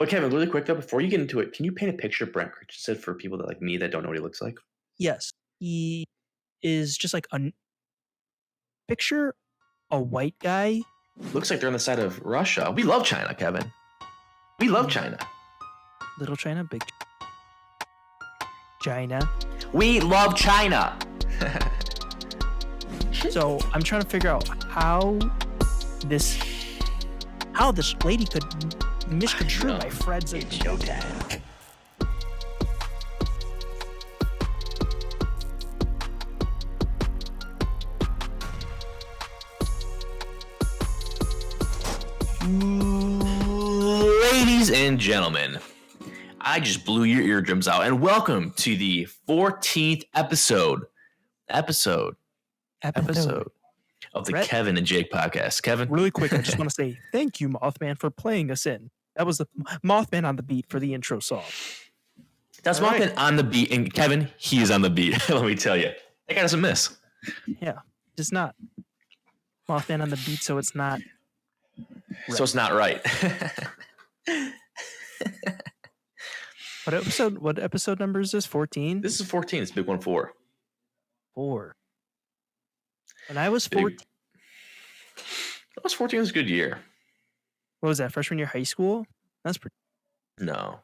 But Kevin, really quick though, before you get into it, can you paint a picture of Brent Christensen for people that like me that don't know what he looks like? Yes, he is just like picture a white guy. Looks like they're on the side of Russia. We love China, Kevin. We love China. Little China, big China. We love China. So I'm trying to figure out how this lady could misconstrue my Fred's. It's showtime. Ladies and gentlemen, I just blew your eardrums out, and welcome to the 14th episode of the Kevin and Jake podcast. Kevin, really quick, I just want to say thank you, Mothman, for playing us in. That was the Mothman on the beat for the intro song. That's Mothman on the beat, and Kevin, he is on the beat. Let me tell you, that guy doesn't miss. Yeah, just not Mothman on the beat, so it's not. Right. So it's not right. What episode number is this? 14? This is 14. It's big one 4. 4. When I was 14. I was 14. It was a good year. What was that? Freshman year high school? That's pretty. No.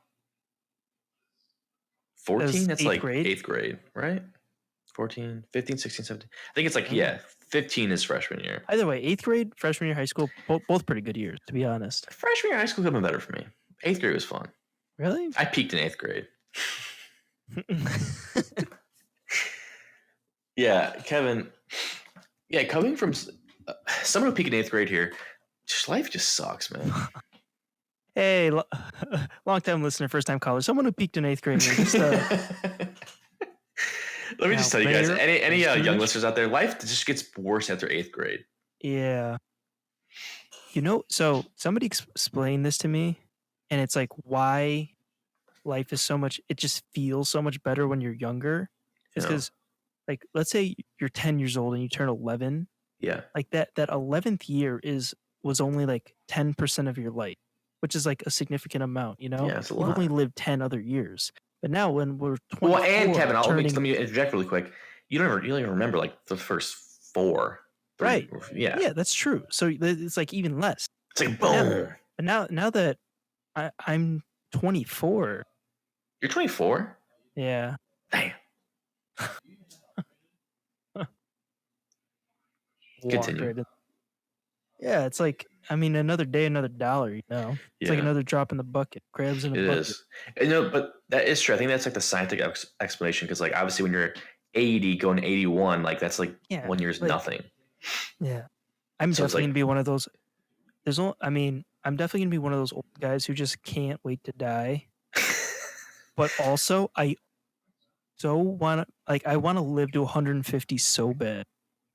14? That's like grade? 8th grade, right? 14, 15, 16, 17. I think it's like, 15 is freshman year. Either way, 8th grade, freshman year high school, both pretty good years, to be honest. Freshman year high school could have been better for me. 8th grade was fun. Really? I peaked in 8th grade. Yeah, Kevin. Yeah, coming from someone who peaked in 8th grade here, life just sucks, man. Hey, long-time listener, first-time caller, someone who peaked in 8th grade. Let me just tell you guys, any young listeners out there, life just gets worse after 8th grade. Yeah. So somebody explained this to me, and it's like why life is so much, it just feels so much better when you're younger. It's because, like, let's say you're 10 years old and you turn 11. Yeah. Like that 11th year was only like 10% of your life, which is like a significant amount, you know? Yeah, it's a You've lot. only lived 10 other years. But now when we're 24, well, and Kevin, let me interject really quick. You don't even remember like the first 4. Right. Yeah. Yeah, that's true. So it's like even less. It's like boom. But now that I'm 24. You're 24? Yeah. Damn. Continue. Yeah, it's like, I mean, another day, another dollar, you know? It's like another drop in the bucket. Crabs in a bucket. It is. And, but that is true. I think that's like the scientific explanation because, like, obviously when you're 80 going 81, like, that's like 1 year's nothing. Yeah. I'm definitely going to be one of those. I'm definitely going to be one of those old guys who just can't wait to die. But also, I want to live to 150 so bad.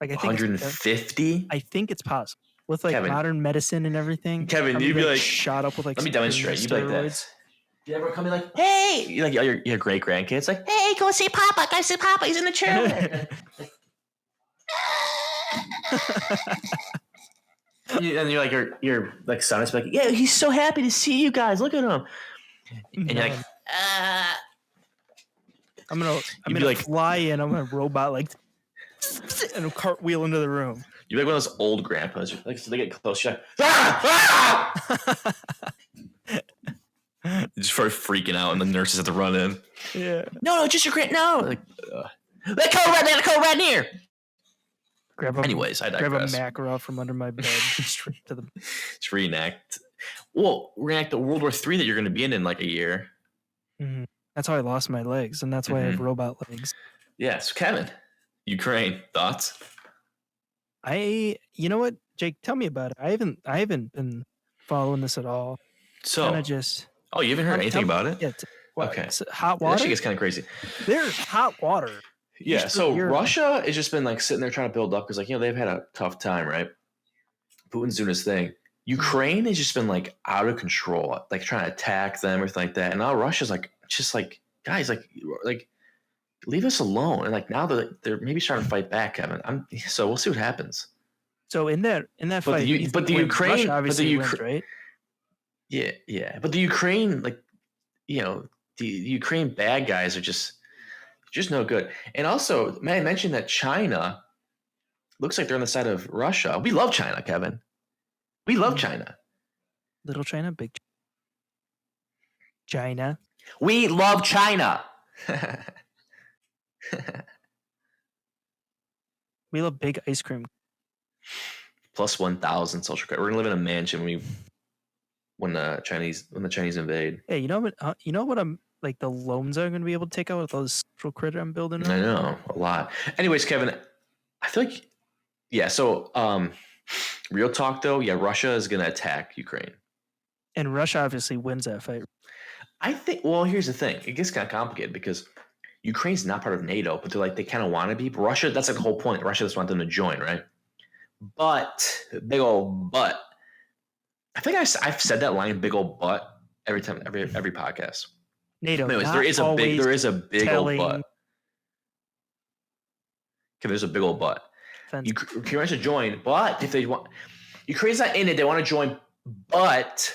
Like, I think 150? I think it's possible. With like Kevin, modern medicine and everything. Kevin, you'd be like shot up with like. Let me demonstrate. You'd be like this. You ever come in like, hey, you like your great grandkids, like, hey, go see Papa. Go see Papa. He's in the chair. And you're like your like son is like, yeah, he's so happy to see you guys. Look at him. And you're like, I'm gonna fly in. I'm gonna robot like and a cartwheel into the room. You're like one of those old grandpas. Like, so they get close. You're like, ah! You just start freaking out, and the nurses have to run in. Yeah. No, just your grand. No. Like, let go right near. Anyways, I digress. Grab a mackerel from under my bed. Straight to the. Just reenact. Well, reenact the World War III that you're going to be in like a year. Mm-hmm. That's how I lost my legs, and that's why I have robot legs. Yeah. So Kevin, Ukraine, thoughts? You know what, Jake? Tell me about it. I haven't been following this at all. So kind of just. Oh, you haven't heard anything about it? Yeah. Okay. It's hot water. That shit gets kind of crazy. There's hot water. Yeah. So Russia has just been like sitting there trying to build up because, like, you know, they've had a tough time, right? Putin's doing his thing. Ukraine has just been like out of control, like trying to attack them, everything like that. And now Russia's like, just like, guys, like leave us alone. And like now they're maybe starting to fight back, Kevin. So we'll see what happens. So in that fight, but the Ukraine, Russia obviously wins, right? Yeah. But the Ukraine, like, the Ukraine bad guys are just no good. And also, man, I mentioned that China looks like they're on the side of Russia. We love China, Kevin. We love China. Little China, big China. We love China. We love big ice cream. Plus 1,000 social credit. We're gonna live in a mansion when the Chinese invade. Hey, you know what I'm like the loans I'm gonna be able to take out with all this social credit I'm building. I know, a lot. Anyways, Kevin, I feel like so real talk though, Russia is gonna attack Ukraine. And Russia obviously wins that fight. I think, well, here's the thing. It gets kind of complicated because Ukraine's not part of NATO, but they kind of want to be. But Russia, that's like the whole point. Russia just wants them to join, right? But, big old but. I think I've said that line, big old but, every time, every podcast. NATO. Anyways, there is a big old but. Okay, there's a big old but. Ukraine should join, but if they want, Ukraine's not in it. They want to join, but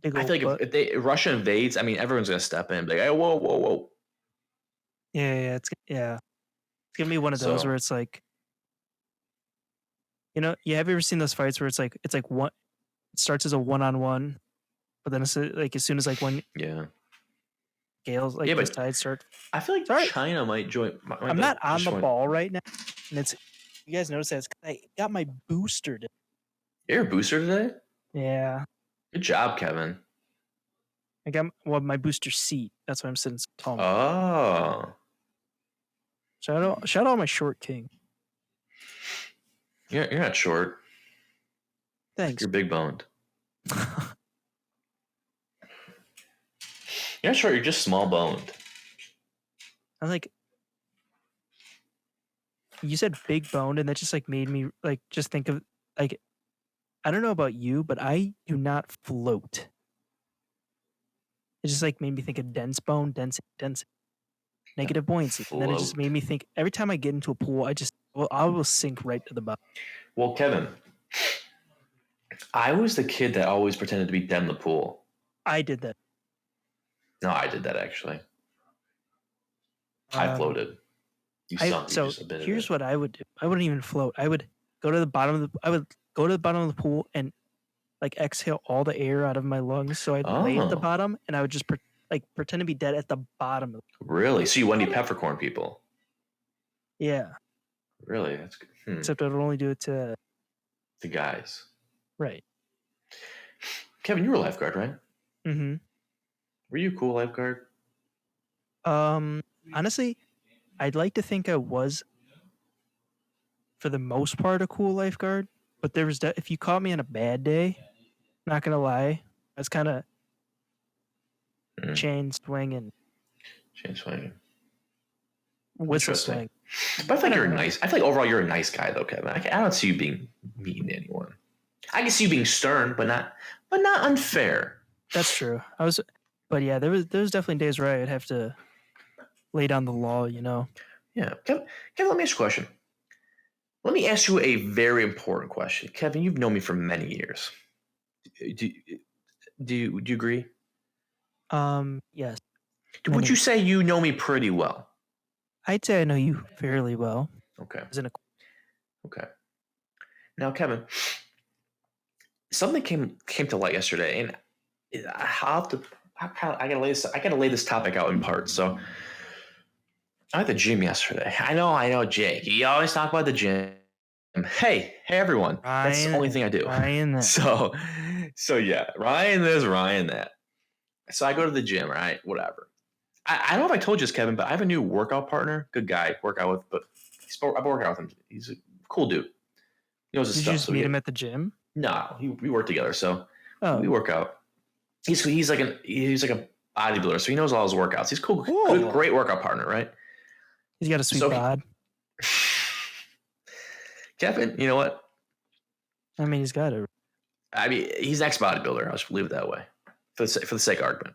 I feel like if Russia invades, I mean, everyone's gonna step in, like, hey, whoa. Yeah, it's gonna be one of those where it's like, you have you ever seen those fights where it's like one, it starts as a 1-on-1, but then it's like as soon as like one Gales like the sides start. I feel like China might join. I'm not on the ball right now, and it's you guys notice that I got my booster today. You're a booster today? Yeah. Good job, Kevin. I got my booster seat. That's why I'm sitting so tall. Oh. Shout out my short king. You're not short. Thanks. You're big boned. You're not short. You're just small boned. I'm like, you said big boned, and that just like made me like just think of like, I don't know about you, but I do not float. It just like made me think of dense bone, dense, negative buoyancy. And then it just made me think every time I get into a pool, I will sink right to the bottom. Well, Kevin, I was the kid that always pretended to be dead in the pool. I did that. No, I did that actually. I floated. You sunk. So here's what I would do. I wouldn't even float. I would go to the bottom of the pool and like exhale all the air out of my lungs. So I'd lay at the bottom and I would just pretend to be dead at the bottom. Really? So you Wendy Peppercorn people? Yeah. Really? That's good. Except I would only do it to guys. Right. Kevin, you were a lifeguard, right? Mm-hmm. Were you a cool lifeguard? Honestly, I'd like to think I was, for the most part, a cool lifeguard. But there was if you caught me on a bad day, not gonna lie, I was kind of chain swinging. Whistle swing. But I feel like you're nice. I feel like overall you're a nice guy, though, Kevin. I don't see you being mean to anyone. I can see you being stern, but not unfair. That's true. But yeah, there was definitely days where I'd have to lay down the law, Yeah, Kevin, let me ask you a question. Let me ask you a very important question, Kevin. You've known me for many years. Do you agree? Yes. Would you say you know me pretty well? I'd say I know you fairly well. Okay. Okay. Now, Kevin, something came to light yesterday, and I gotta lay this topic out in parts. So, I was at the gym yesterday. I know, Jake. You always talk about the gym. Hey, everyone. That's the only thing I do. Ryan that. So yeah, Ryan this, Ryan that. So I go to the gym, right? Whatever. I don't know if I told you this, Kevin, but I have a new workout partner. Good guy, work out with, but I've been working out with him. He's a cool dude. He knows his stuff. Did you just meet him at the gym? No, we work together, so we work out. He's like a bodybuilder, so he knows all his workouts. He's cool. Good, great workout partner, right? He's got a sweet bod. Kevin, you know what? I mean, he's got it. I mean, he's an ex-bodybuilder. I'll just leave it that way for the sake of argument.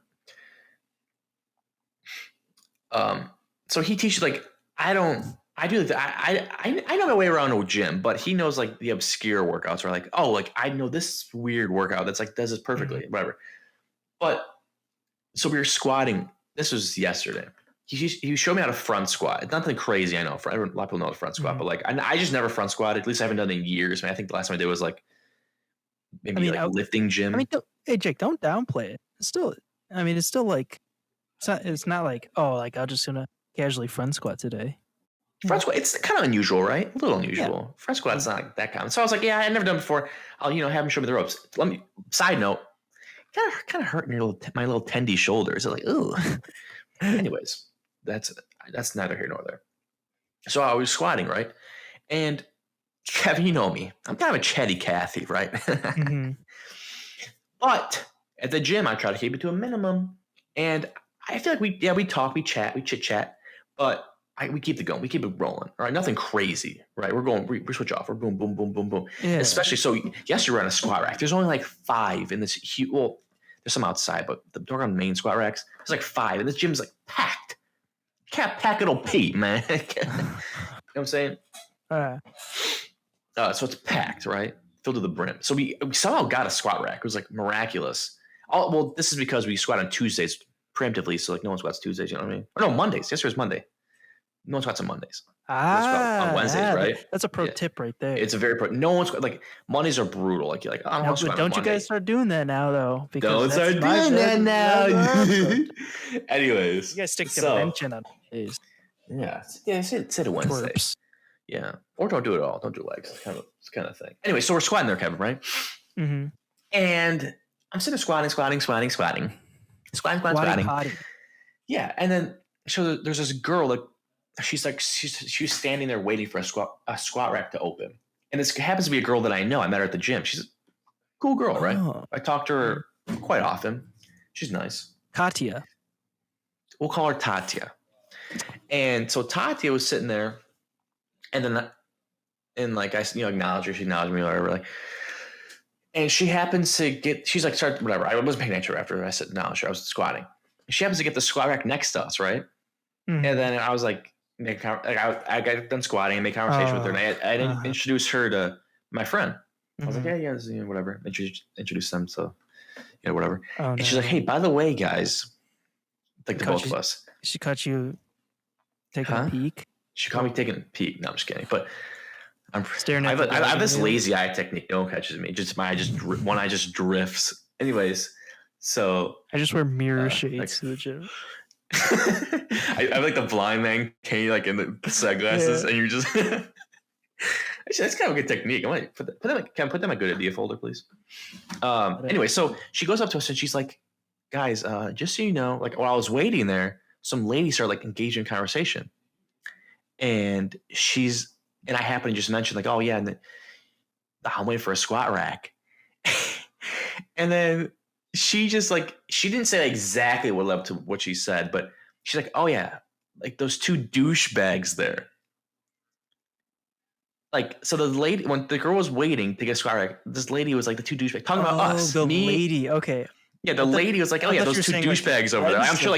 So he teaches I know my way around a gym, but he knows like the obscure workouts or I know this weird workout that's like does this perfectly, whatever. But so we were squatting. This was yesterday. He showed me how to front squat. It's nothing crazy, I know. A lot of people know how to front squat, but like I just never front squatted. At least I haven't done it in years. I think the last time I did was like maybe like lifting gym. I mean, hey Jake, don't downplay it. It's still, it's still like it's not like, oh, like I'm just gonna casually front squat today. Front squat, it's kind of unusual, right? A little unusual. Yeah. Front squat's not like that common. So I was like, yeah, I've never done it before. I'll have him show me the ropes. Side note, kind of hurting my little tendy shoulders. I'm like, ooh. Anyways, that's neither here nor there. So I was squatting, right? And Kevin, you know me. I'm kind of a chatty Cathy, right? But at the gym, I try to keep it to a minimum. And I feel like we talk, we chit chat, but we keep it going. We keep it rolling. All right. Nothing crazy, right? We switch off. We're boom, boom, boom, boom, boom. Yeah. Especially so yesterday we're on a squat rack. There's only like 5 in this huge, well, there's some outside, but the door on the main squat racks, there's like 5. And this gym's like packed. Can't pack it'll Pete, man. You know what I'm saying? So it's packed, right? Filled to the brim. So we somehow got a squat rack. It was like miraculous. Well, this is because we squat on Tuesdays preemptively. So like no one squats Tuesdays, you know what I mean? Or no, Mondays. Yesterday was Monday. No one squats on Mondays. On Wednesdays, right? That's a pro tip right there. It's a very pro. No one's like Mondays are brutal. Like you're like, I don't don't you guys start doing that now though? Don't start doing that now. Anyways, you guys stick to mention on days. Yeah. Say it Wednesday. Twerps. Yeah, or don't do it at all. Don't do legs. It's kind of thing. Anyway, so we're squatting there, Kevin, right? Mm-hmm. And I'm sitting there squatting. Yeah, and then so there's this girl that she was standing there waiting for a squat rack to open, and this happens to be a girl that I know. I met her at the gym. She's a cool girl, right? I talk to her quite often. She's nice. Katya. We'll call her Tatya. And so Tatya was sitting there, and then like I acknowledge her, she acknowledged me or whatever, like, and she happens to get, she's like, sorry, whatever. I wasn't paying attention after I said acknowledge her. I was squatting. She happens to get the squat rack next to us, right? Mm-hmm. And then I was like, I got done squatting and make conversation with her, and I didn't introduce her to my friend. I was like, yeah, whatever. Introduce them, so whatever. And she's like, hey, by the way, guys, like the both of us. She caught you taking a peek. She caught me taking a peek. No, I'm just kidding. But I'm staring at. I have this lazy eye technique. No one catches me. One eye just drifts. Anyways, so I just wear mirror shades to the gym. I have like the blind man cane like in the sunglasses, and you're just. That's kind of a good technique. I want to can I put that in my good idea folder, please? Anyway, so she goes up to us and she's like, "Guys, just so you know, like while I was waiting there, some lady started like engaging in conversation, and I happened to just mention like, oh yeah, and I'm waiting for a squat rack, and then she just like she didn't say exactly what led up to what she said, but she's like, oh yeah, like those 2 douchebags there." Like, so the lady, when the girl was waiting to get a squat rack, this lady was like the 2 douchebags talking about us. The lady, okay. Yeah, the lady was like, oh yeah, those 2 douchebags over there. I'm sure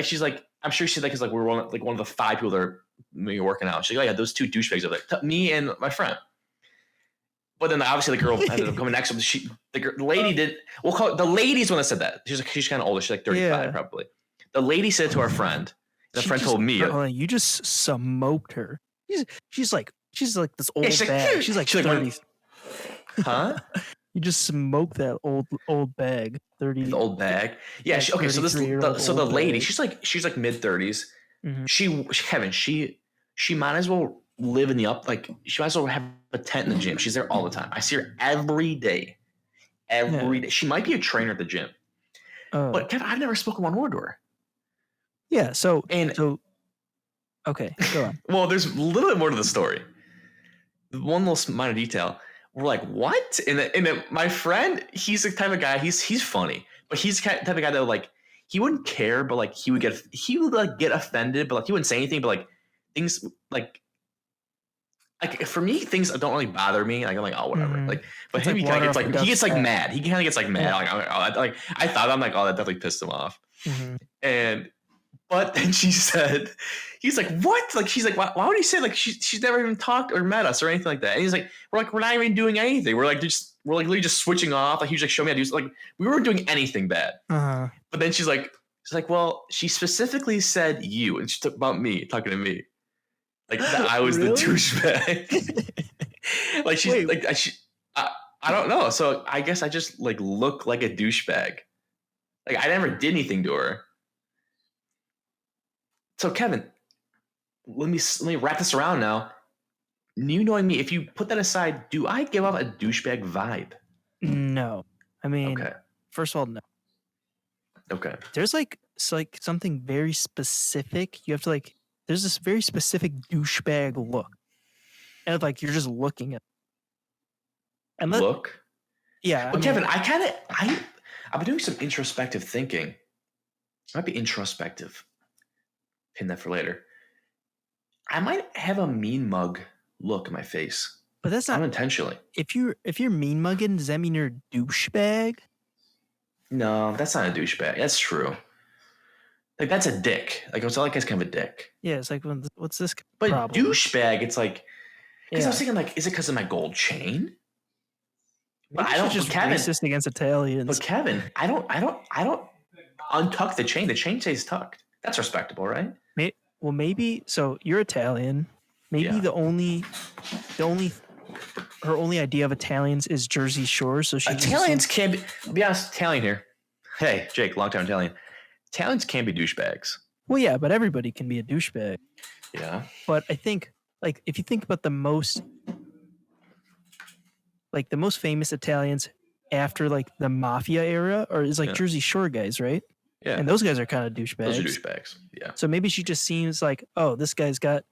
she's like, I'm sure she's like, because like we're one of the 5 people that are working out. She's like, oh yeah, those 2 douchebags over there. Me and my friend. But then obviously the girl ended up coming next to him. The lady did. We'll call it the lady's one that said that. She's kind of older. She's like 35 probably. The lady said to our friend. The friend told me. You just smoked her. She's like this old bag. She's like 30. Huh? You just smoked that old bag. 30. The old bag. Yeah. Okay. So the lady. She's like mid 30s. Mm-hmm. She might as well live in she might as well have a tent in the gym. She's there all the time. I see her every day. Every day. She might be a trainer at the gym. But Kevin, I've never spoken one word to her. Yeah. So okay, go on. Well, there's a little bit more to the story. One little minor detail. We're like, what? And then my friend, he's the type of guy. He's funny, but he's the type of guy that like he wouldn't care, but like he would get offended, but like he wouldn't say anything. But like things like for me, things don't really bother me. Like I'm like, oh whatever. Mm-hmm. Like, but him, he kind of gets mad. He kind of gets mad. Like I thought I'm like, oh, that definitely pissed him off. Mm-hmm. But then she said, he's like, what? Like, she's like, why would he say like she's never even talked or met us or anything like that? And he's like, we're not even doing anything. We're like, we're like literally just switching off. Like he was like, show me how to do. Like we weren't doing anything bad. Uh-huh. But then she's like, well, she specifically said you, and she took about me talking to me, like that I was Really? the douchebag. Like she's Wait. like I don't know. So I guess I just like look like a douchebag. Like I never did anything to her. So Kevin, let me wrap this around now. You knowing me, if you put that aside, do I give off a douchebag vibe? No. I mean, Okay. first of all, no. Okay. There's like something very specific. You have to like. There's this very specific douchebag look, and like you're just looking at. And look. Yeah. But Kevin, I've been doing some introspective thinking. Might be introspective. Pin that for later. I might have a mean mug look in my face. But that's not unintentionally. If you're mean mugging, does that mean you're a douchebag? No, that's not a douchebag. That's true. Like that's a dick. Like it's like it's kind of a dick. Yeah, it's like what's this but problem? Douchebag, it's like because I was thinking like, is it because of my gold chain? But I don't just Kevin, racist against Italians. But Kevin, I don't untuck the chain. The chain stays tucked. That's respectable, right? Well, maybe so. You're Italian. Maybe her only idea of Italians is Jersey Shore. So she Italians can't be. I'll be honest, Italian here. Hey, Jake, long-time Italian. Italians can't be douchebags. Well, yeah, but everybody can be a douchebag. Yeah. But I think, like, if you think about the most famous Italians after like the mafia era, or is like Jersey Shore guys, right? Yeah. And those guys are kind of douchebags. Those are douchebags. Yeah. So maybe she just seems like, oh, this guy's got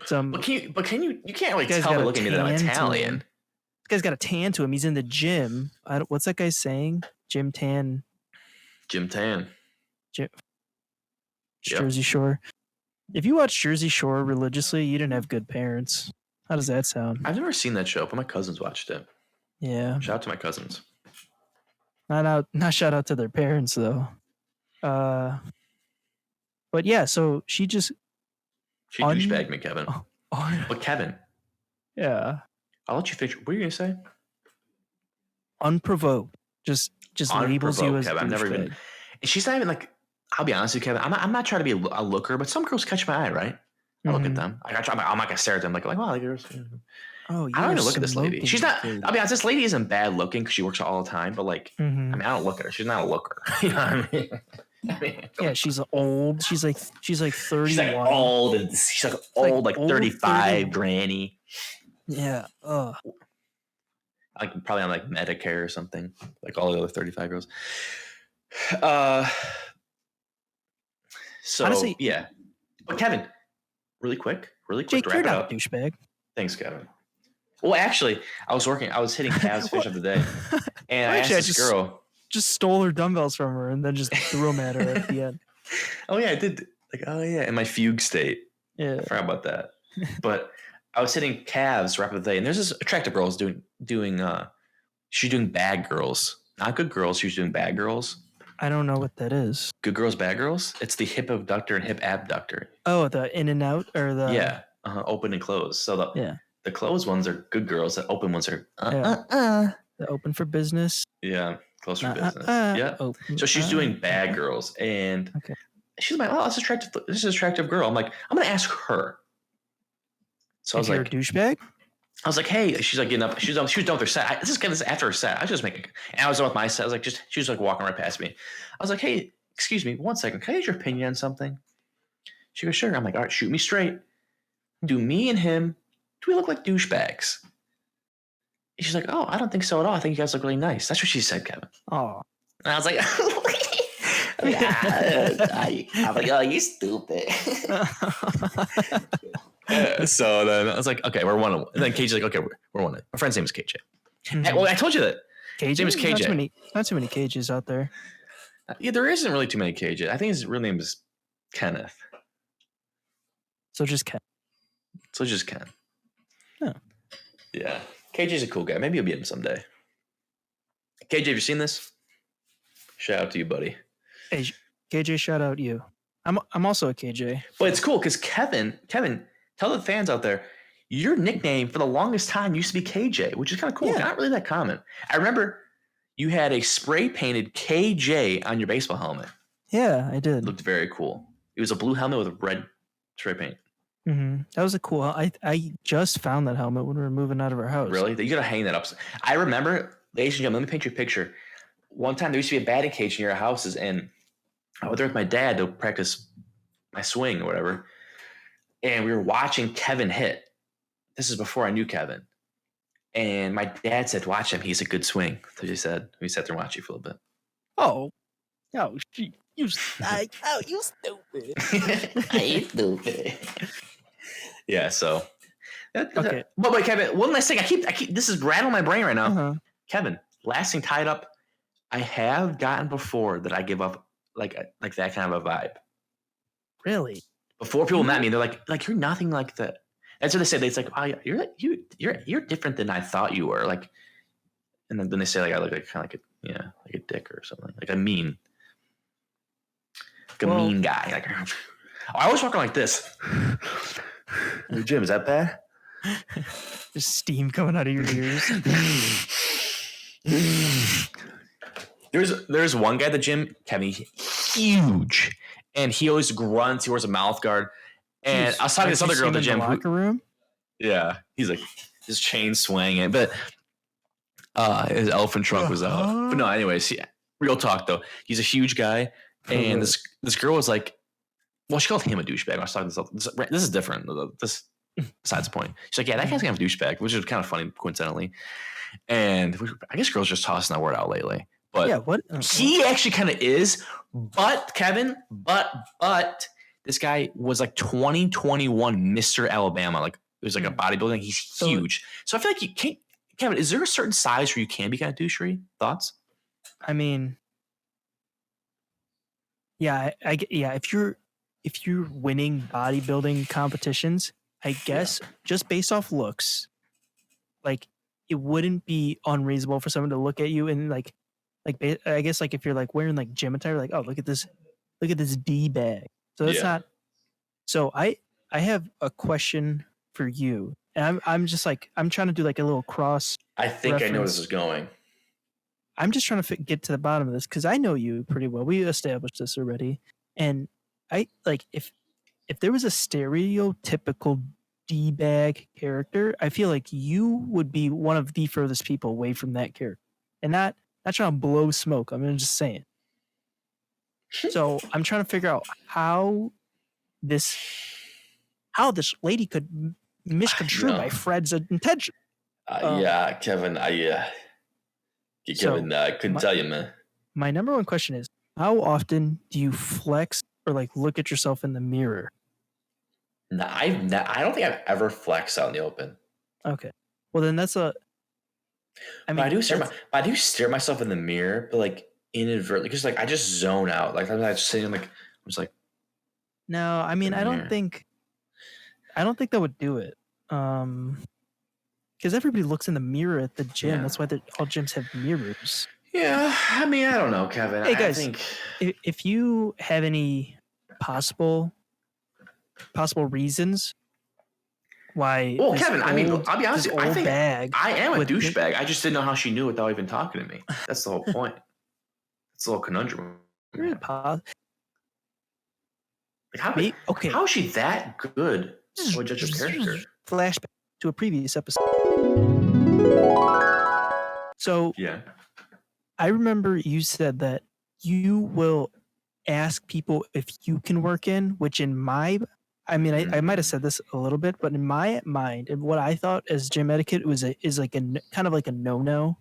some. But can you can't really tell by looking at me that I'm Italian. This guy's got a tan to him. He's in the gym. What's that guy saying? Jim Tan. Jersey Shore. If you watch Jersey Shore religiously, you didn't have good parents. How does that sound? I've never seen that show, but my cousins watched it. Yeah. Shout out to my cousins. Not shout out to their parents though. But yeah, so she douchebagged me, Kevin. But Kevin. Yeah. I'll let you finish. What are you gonna say? Unprovoked. Just labels you as Kevin. I've never even. And she's not even like. I'll be honest with you, Kevin. I'm not trying to be a looker, but some girls catch my eye, right? I look at them. I'm not gonna stare at them like wow, like girls. Oh, I don't even look at this lady. She's not. I'll be honest. This lady isn't bad looking because she works all the time. But like, I mean, I don't look at her. She's not a looker. You know what I mean? Yeah, she's old. She's like 31. She's like old. She's like old, like 35, granny. Yeah. Like probably on like Medicare or something, like all the other 35 girls. So honestly, yeah. But Kevin, really quick. Jake, you're not a douchebag. Thanks, Kevin. Well, actually, I was hitting calves fish of the day, and I asked this girl. Just stole her dumbbells from her and then just threw them at her at the end. Oh yeah, I did. Like, oh yeah, in my fugue state. Yeah, I forgot about that. But I was hitting calves right of the day, and there's this attractive girl she's doing bad girls, not good girls. She's doing bad girls. I don't know what that is. Good girls, bad girls. It's the hip abductor and hip abductor. Oh, the in and out or the open and closed. So the closed ones are good girls. The open ones are the open for business. Yeah, closed for business. Yeah. Open, so she's doing bad girls, and she's like, "Oh, this is an attractive girl." I'm like, I'm gonna ask her. So I was like, "You're a douchebag." I was like, "Hey," she's like getting up. She was done with her set. This is after her set. I was just making, and I was done with my set. I was like, she was like walking right past me. I was like, "Hey, excuse me, 1 second. Can I get your opinion on something?" She goes, "Sure." I'm like, "All right, shoot me straight. Do me and him? Do we look like douchebags?" And she's like, "Oh, I don't think so at all. I think you guys look really nice." That's what she said, Kevin. Oh, and I was like, I'm like, "Oh, you stupid." So then I was like, "Okay, we're one." And then KJ's like, "Okay, we're one." My friend's name is KJ. Mm-hmm. Well, I told you that. KJ? His name is KJ. Not too many KJs out there. Yeah, there isn't really too many KJ. I think his real name is Kenneth. So just Ken. Oh. Yeah. KJ's a cool guy. Maybe you'll be him someday. KJ, have you seen this? Shout out to you, buddy. Hey, KJ, shout out you. I'm also a KJ. But it's cool because Kevin, tell the fans out there, your nickname for the longest time used to be KJ, which is kind of cool. Yeah. Not really that common. I remember you had a spray painted KJ on your baseball helmet. Yeah, I did. It looked very cool. It was a blue helmet with red spray paint. That was a cool. I just found that helmet when we were moving out of our house. Really? You gotta hang that up. I remember, ladies and gentlemen, let me paint you a picture. One time there used to be a batting cage near our houses, and I went there with my dad to practice my swing or whatever. And we were watching Kevin hit. This is before I knew Kevin. And my dad said, watch him. He's a good swing. So he said, we sat there and watched you for a little bit. Oh, you stupid. You stupid. Yeah, so. Okay. But wait, Kevin, one last thing. I keep this is rattling my brain right now. Uh-huh. Kevin, last thing tied up. I have gotten before that I give up like that kind of a vibe. Really? Before people met me, they're like you're nothing like that. That's what they say. It's like, oh, you're different than I thought you were. Like, and then they say like I look like kind of like a dick or something, like a mean guy. Like, I always walk around like this. Jim, is that bad? There's steam coming out of your ears. There's one guy at the gym, Kevin, huge, and he always grunts. He wears a mouth guard. And I was talking to this other girl at the gym. Locker room? Yeah, he's like his chain swinging, but his elephant trunk was out. But no, anyways, real talk though. He's a huge guy, and this girl was like, well, she called him a douchebag. I was talking to this is different. This besides the point. She's like, yeah, that guy's kind of a douchebag, which is kind of funny, coincidentally. And I guess girls just tossing that word out lately. But yeah, what he actually kind of is. But Kevin, but this guy was like 2021 Mr. Alabama. Like it was like a bodybuilding. He's huge. So I feel like you can't. Kevin, is there a certain size where you can be kind of douchery? Thoughts? I mean, yeah, if you're winning bodybuilding competitions, I guess just based off looks, like it wouldn't be unreasonable for someone to look at you and like I guess like if you're like wearing like gym attire, like, oh, look at this D bag. So it's not. So I have a question for you, and I'm just like I'm trying to do like a little cross. I think I know where this is going. I'm just trying to get to the bottom of this because I know you pretty well. We established this already, and I like if there was a stereotypical D-bag character, I feel like you would be one of the furthest people away from that character, and not trying to blow smoke. I'm just saying. So I'm trying to figure out how this lady could misconstrue by Fred's intention. Yeah, Kevin. Kevin, I couldn't tell you, man. My number one question is: how often do you flex or like look at yourself in the mirror? No, I don't think I've ever flexed out in the open. Okay, well then that's a. I mean, I do stare myself in the mirror, but like inadvertently, because like I just zone out. Like I'm just sitting like I'm just like. No, I mean I don't think that would do it. Because everybody looks in the mirror at the gym. Yeah. That's why all gyms have mirrors. Yeah, I mean I don't know, Kevin. Hey guys, I think if you have any possible reasons why. Well, Kevin, I mean, I'll be honest with you. I think I am a douchebag. I just didn't know how she knew without even talking to me. That's the whole point. It's a little conundrum. Really like how is she that good? What judge of character? Flashback to a previous episode. So yeah, I remember you said that you will ask people if you can work in, which in my. I mean, I might have said this a little bit, but in my mind, and what I thought as gym etiquette is like a kind of like a no.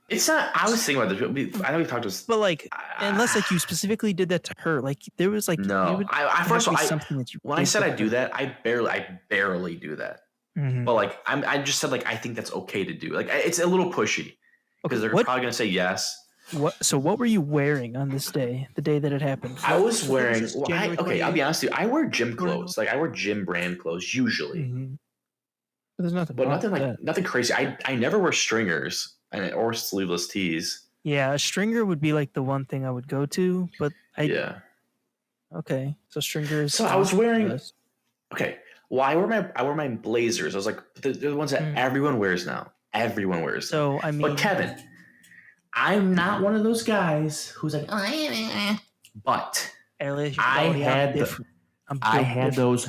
It's not. I was thinking about this. I know we talked to this, but like, unless like you specifically did that to her, like there was like no. I first of all, when I said I do that, I barely do that. Mm-hmm. But like, I just said like I think that's okay to do. Like it's a little pushy because they're probably gonna say yes. So what were you wearing on this day, the day that it happened? I was wearing. I'll be honest with you. I wear gym clothes. Like I wear gym brand clothes usually. Mm-hmm. But there's nothing. But nothing crazy. I never wear stringers or sleeveless tees. Yeah, a stringer would be like the one thing I would go to. But yeah. Okay, so stringers. So I was wearing. Okay, Well, I wear my blazers. I was like, they're the ones that everyone wears now. Everyone wears them. So I mean, but Kevin, I'm not one of those guys who's like, but I had those.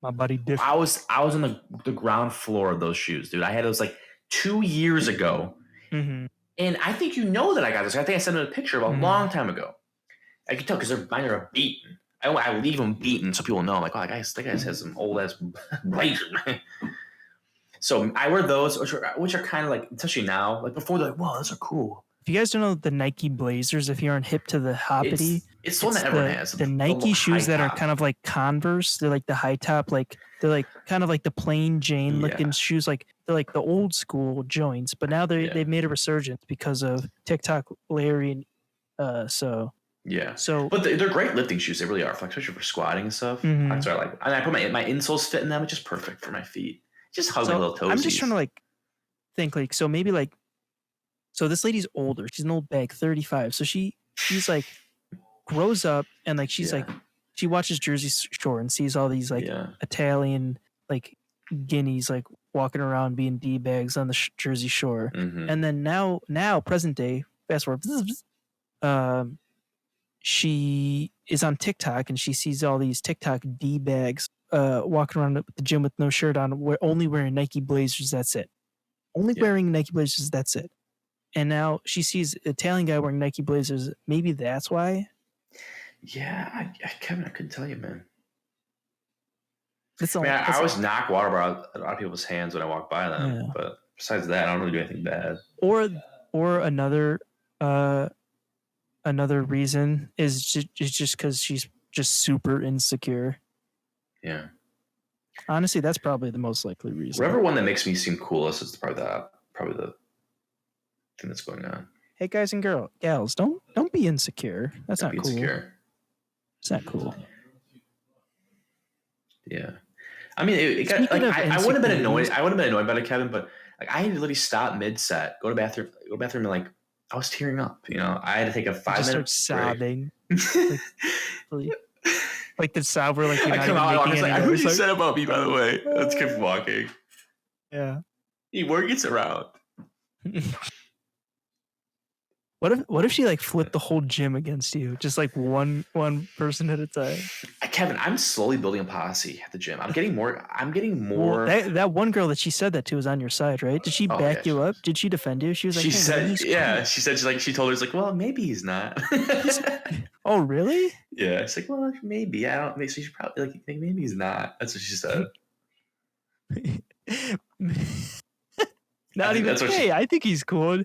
My buddy different. I was on the ground floor of those shoes, dude. I had those like 2 years ago, and I think you know that I got this. I think I sent him a picture of a long time ago. I can tell because mine are beaten. I leave them beaten so people know. I'm like, oh, that guy has some old ass blazer. So I wear those, which are kind of like, especially now, like before, they're like, whoa, those are cool. If you guys don't know the Nike Blazers, if you aren't hip to the hoppity, it's the one that everyone has. The Nike shoes that are kind of like Converse. They're like the high top, like they're like kind of like the plain Jane looking shoes. Like they're like the old school joints, but now they've made a resurgence because of TikTok Larry. So but they're great lifting shoes. They really are, especially for squatting and stuff. That's what I like. And I put my insoles fit in them. It's just perfect for my feet. Just hug my little toesies. I'm just trying to like think like, so maybe like, so this lady's older. She's an old bag, 35. So she's like grows up and like she's like she watches Jersey Shore and sees all these like Italian like guineas like walking around being D bags on the Jersey Shore. And then now present day, fast forward, she is on TikTok and she sees all these TikTok D bags walking around the gym with no shirt on, only wearing Nike Blazers. That's it. Only wearing Nike Blazers. That's it. And now she sees an Italian guy wearing Nike Blazers. Maybe that's why. Yeah, Kevin, I couldn't tell you, man. I always knock water bottles out of people's hands when I walk by them. But besides that, I don't really do anything bad. Or another reason is just because she's just super insecure. Yeah. Honestly, that's probably the most likely reason. Whatever one that makes me seem coolest is probably the thing that's going on. Hey guys and gals, don't be insecure. That's not cool. Insecure. It's not cool. Yeah. I mean, I would have been annoyed. I would have been annoyed by it, Kevin, but like I had to literally stop mid-set, go to bathroom, and like I was tearing up. You know, I had to take a 5 minute sobbing. Like the sob where like you're I come out. I was like, I heard you said about me, by the way. Let's keep walking. Yeah. He word gets around. What if she like flipped the whole gym against you, just like one person at a time? Kevin, I'm slowly building a posse at the gym. I'm getting more. Well, that one girl that she said that to was on your side, right? Did she back you up? Did she defend you? She was like, she said, she told her, like, well, maybe he's not. Oh, really? Yeah, it's like, well, maybe. I don't. So she probably like maybe he's not. That's what she said. Not even. Hey, I think he's cool.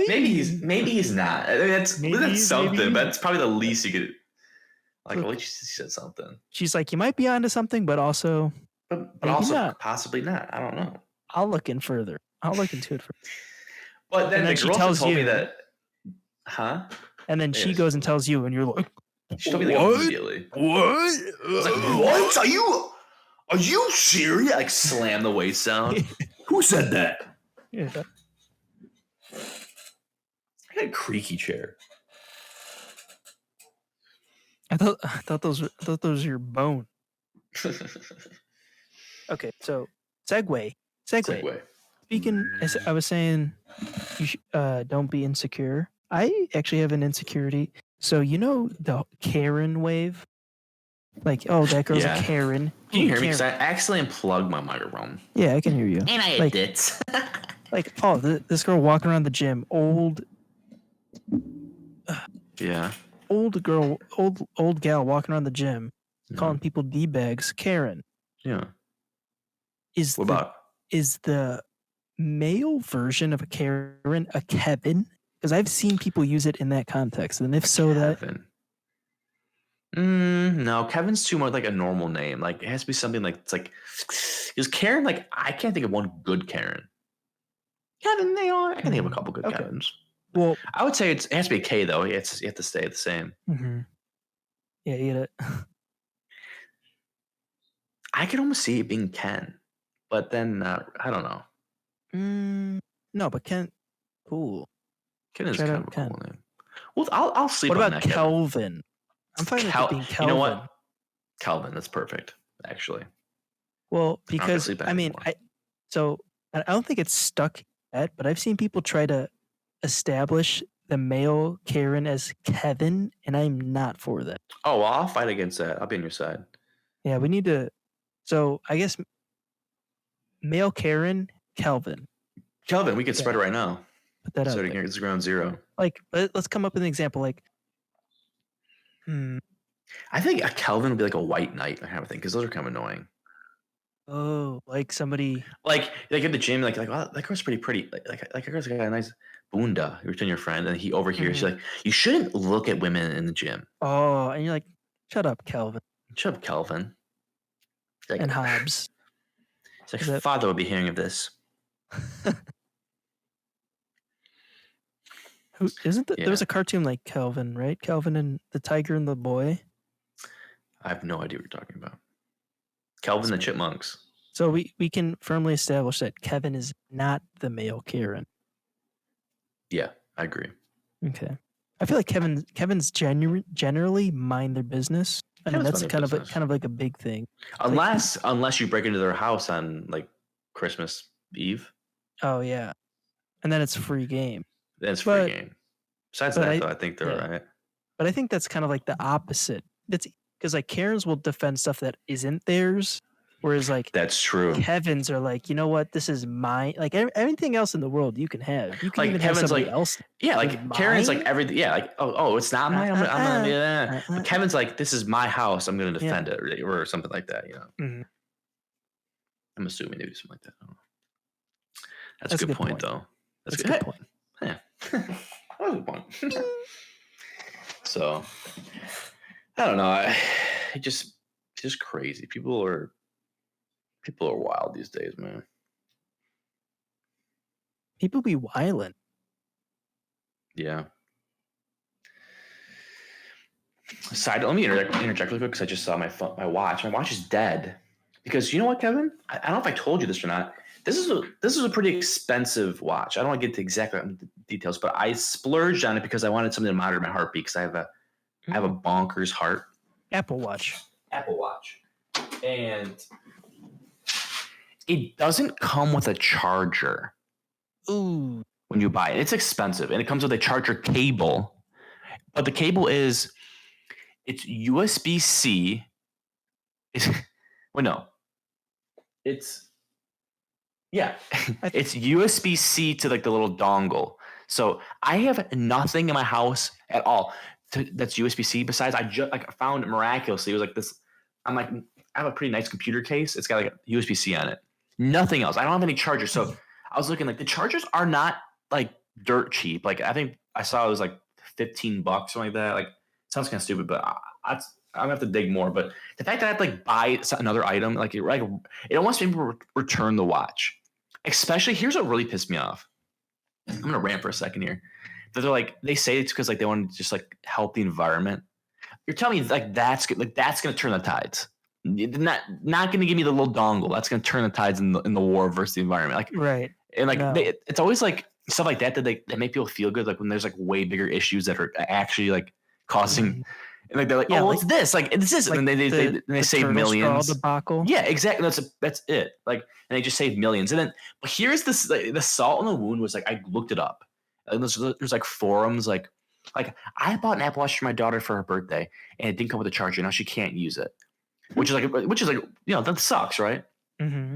Maybe he's not. I mean, that's something. But that's probably the least you could. Like, at least she said something. She's like, you might be onto something, but also, but also not. Possibly not. I don't know. I'll look in further. I'll look into it further. But then the girl told me that, huh? And then she goes and tells you, and you're like, she told me like immediately. What? I was like, what? Are you serious? Like, slam the waist down. Who said that? Yeah. I got a creaky chair. I thought those were your bone. Okay, so segue. Speaking, as I was saying, you don't be insecure. I actually have an insecurity. So you know the Karen wave? Like, oh, that girl's a Karen. Can you hear me? Because I accidentally unplugged my microphone. Yeah, I can hear you. And I did. Like, oh, this girl walking around the gym, old. Yeah. Old girl, old gal walking around the gym, calling people D-bags, Karen. Yeah. Is the male version of a Karen a Kevin? Because I've seen people use it in that context, and if so, Kevin. No, Kevin's too much like a normal name. Like, it has to be something like, it's like, is Karen, like, I can't think of one good Karen. Kevin, I can think of a couple good Kevins. Well, I would say it has to be a K, though. You have to stay the same. Mm-hmm. Yeah, you get it. I could almost see it being Ken, but then I don't know. No, but Ken, cool. Ken is kind of a cool name. Well, I'll sleep on that. What about Kelvin? I'm fine with it being Kelvin. You know what? Kelvin, that's perfect, actually. Well, I'm not gonna because sleep I mean, anymore. I don't think it's stuck yet, but I've seen people try to establish the male Karen as Kevin, and I'm not for that. Oh, well, I'll fight against that. I'll be on your side. Yeah, we need to. So I guess male Karen, Kelvin. Kelvin, we can spread it right now. Put that So out there. it's ground zero. Like, let's come up with an example. Like, I think a Kelvin would be like a white knight kind of thing because those are kind of annoying. oh, like somebody Like at the gym, like oh, that girl's pretty pretty. Like a girl's got a nice bunda. You return your friend, and he overhears. She's like, you shouldn't look at women in the gym. Oh, and you're like, shut up, Kelvin. Shut up, Kelvin. Like, And Hobbs. It's like, father will be hearing of this. Who isn't there was a cartoon like Kelvin, right? Kelvin and the Tiger and the Boy. I have no idea what you're talking about. Kelvin the Chipmunks. So we can firmly establish that Kevin is not the male Karen. Yeah, I agree. Okay. I feel like Kevin's generally mind their business. I mean, that's kind of like a big thing. Unless you break into their house on like Christmas Eve. Oh yeah, and then it's free game. Then it's free game. Besides that, though, I think they're right. But I think that's kind of like the opposite. That's because like Karens will defend stuff that isn't theirs, whereas like that's true. Kevins are like, you know what, this is mine. Like everything else in the world you can have. You can even have somebody else. Yeah, like Karen's like everything. Yeah, like oh, it's not mine. I'm gonna do that. But Kevin's like, this is my house. I'm gonna defend it or something like that. You know. Mm-hmm. I'm assuming they do something like that. I don't know. That's a good point, though. That's a good point. Yeah. That was a good point. So, I don't know. It's just crazy. People are wild these days, man. People be wildin'. Yeah. Let me interject really quick because I just saw my watch. My watch is dead. Because you know what, Kevin? I don't know if I told you this or not. This is a pretty expensive watch. I don't want to get to exactly the details, but I splurged on it because I wanted something to monitor my heartbeat because I have a bonkers heart. Apple Watch. And it doesn't come with a charger. Ooh. When you buy it. It's expensive. And it comes with a charger cable. But the cable it's USB-C. It's USB-C to like the little dongle. So I have nothing in my house at all that's USB-C. Besides, I found miraculously it was like this. I'm like, I have a pretty nice computer case. It's got like a USB-C on it. Nothing else. I don't have any chargers. So I was looking like the chargers are not like dirt cheap. Like I think I saw it was like $15, something like that. Like sounds kind of stupid, but I'm gonna have to dig more. But the fact that I have to like buy another item, like it almost made me return the watch. Especially, here's what really pissed me off. I'm gonna rant for a second here. That they're like, they say it's because like they want to just like help the environment. You're telling me like that's gonna turn the tides. Not gonna give me the little dongle. That's gonna turn the tides in the war versus the environment. Like right. And like it's always like stuff like that that make people feel good. Like when there's like way bigger issues that are actually like causing. And like they're like, oh, it's this, like it's this, like and they save millions. Debacle. Yeah, exactly. That's it. Like, and they just save millions. And then, but here's this: like, the salt in the wound was like I looked it up. And there's like forums like I bought an Apple Watch for my daughter for her birthday, and it didn't come with a charger. Now she can't use it, which is like that sucks, right? Mm-hmm.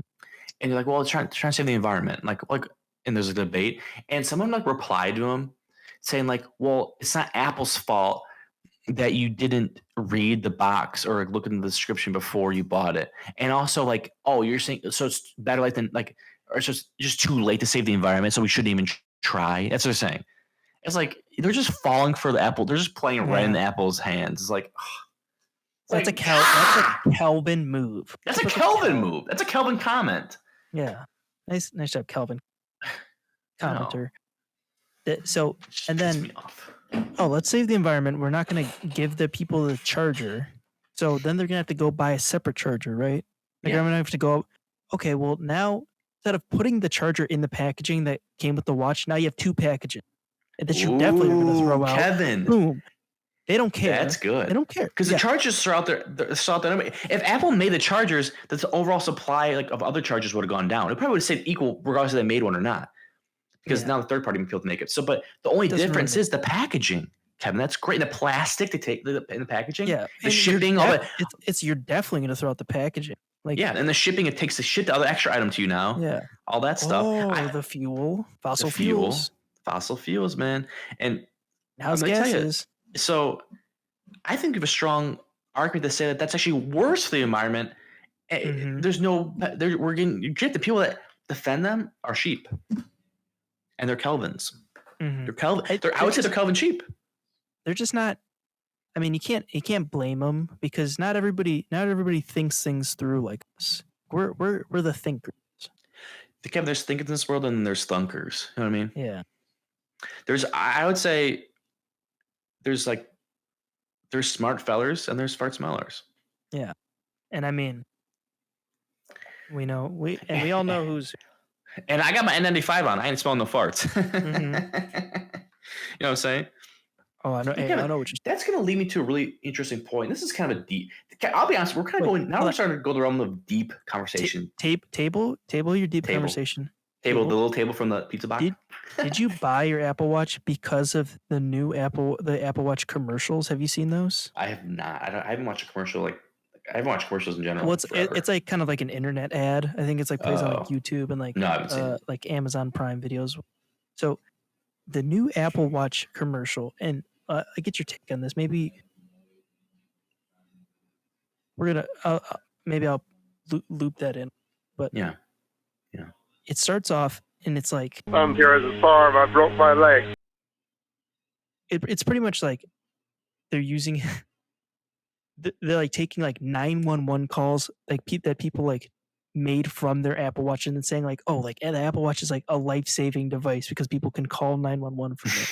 And you're like, well, it's trying to save the environment, like, and there's a debate, and someone like replied to him saying like, well, it's not Apple's fault that you didn't read the box or look in the description before you bought it. And also like, oh, you're saying, so it's better late than like, or it's just too late to save the environment. So we shouldn't even try. That's what they're saying. It's like, they're just falling for the Apple. They're just playing right in the Apple's hands. It's like, that's a Kelvin move. That's a Kelvin move. That's a Kelvin comment. Yeah. Nice job, Kelvin. Commenter. So, and then, let's save the environment. We're not going to give the people the charger. So then they're going to have to go buy a separate charger, right? Like I'm going to have to go, okay, well now, instead of putting the charger in the packaging that came with the watch, now you have two packages that you're definitely going to throw out. Kevin. Boom. They don't care. That's good. They don't care because the chargers are out there. If Apple made the chargers, the overall supply of other chargers would have gone down. It probably would have stayed equal regardless if they made one or not. Because now the third party people make it. So, but the only difference is the packaging, Kevin. That's great. And the plastic they take in the packaging. Yeah, the shipping, all that. You're definitely going to throw out the packaging. And the shipping, it takes the shit the other extra item to you now. Yeah, all that stuff. Oh, the fuel, fossil fuels, man. And how's gases? So, I think of a strong argument to say that that's actually worse for the environment. There's no, we're getting the people that defend them are sheep. And they're Kelvins. They're Kelvin. I would say they're Kelvin sheep. They're just not. I mean, you can't blame them because not everybody thinks things through like us. We're the thinkers. Kevin, there's thinkers in this world, and there's thunkers. You know what I mean? Yeah. I would say, there's smart fellers and there's fart smellers. Yeah, and I mean, we all know who's. And I got my N95 on. I ain't smelling no farts. You know what I'm saying? Oh, I know. I know what you're. That's going to lead me to a really interesting point. This is kind of a deep. I'll be honest. We're kind of going now. We're starting to go the realm of deep conversation. Table your deep conversation. The little table from the pizza box. Did you buy your Apple Watch because of the new Apple Watch commercials? Have you seen those? I have not. I haven't watched a commercial I haven't watched commercials in general. Well, it's like kind of like an internet ad. I think it's like plays on like YouTube and like no, I haven't seen it. Like Amazon Prime videos. So the new Apple Watch commercial, and I get your take on this. Maybe we're gonna maybe I'll loop that in. But yeah, it starts off and it's like, I'm here at the farm. I broke my leg. It's pretty much like they're using. They're like taking like 911 calls that people like made from their Apple Watch and then saying like, oh, like the Apple Watch is like a life-saving device because people can call 911 from it.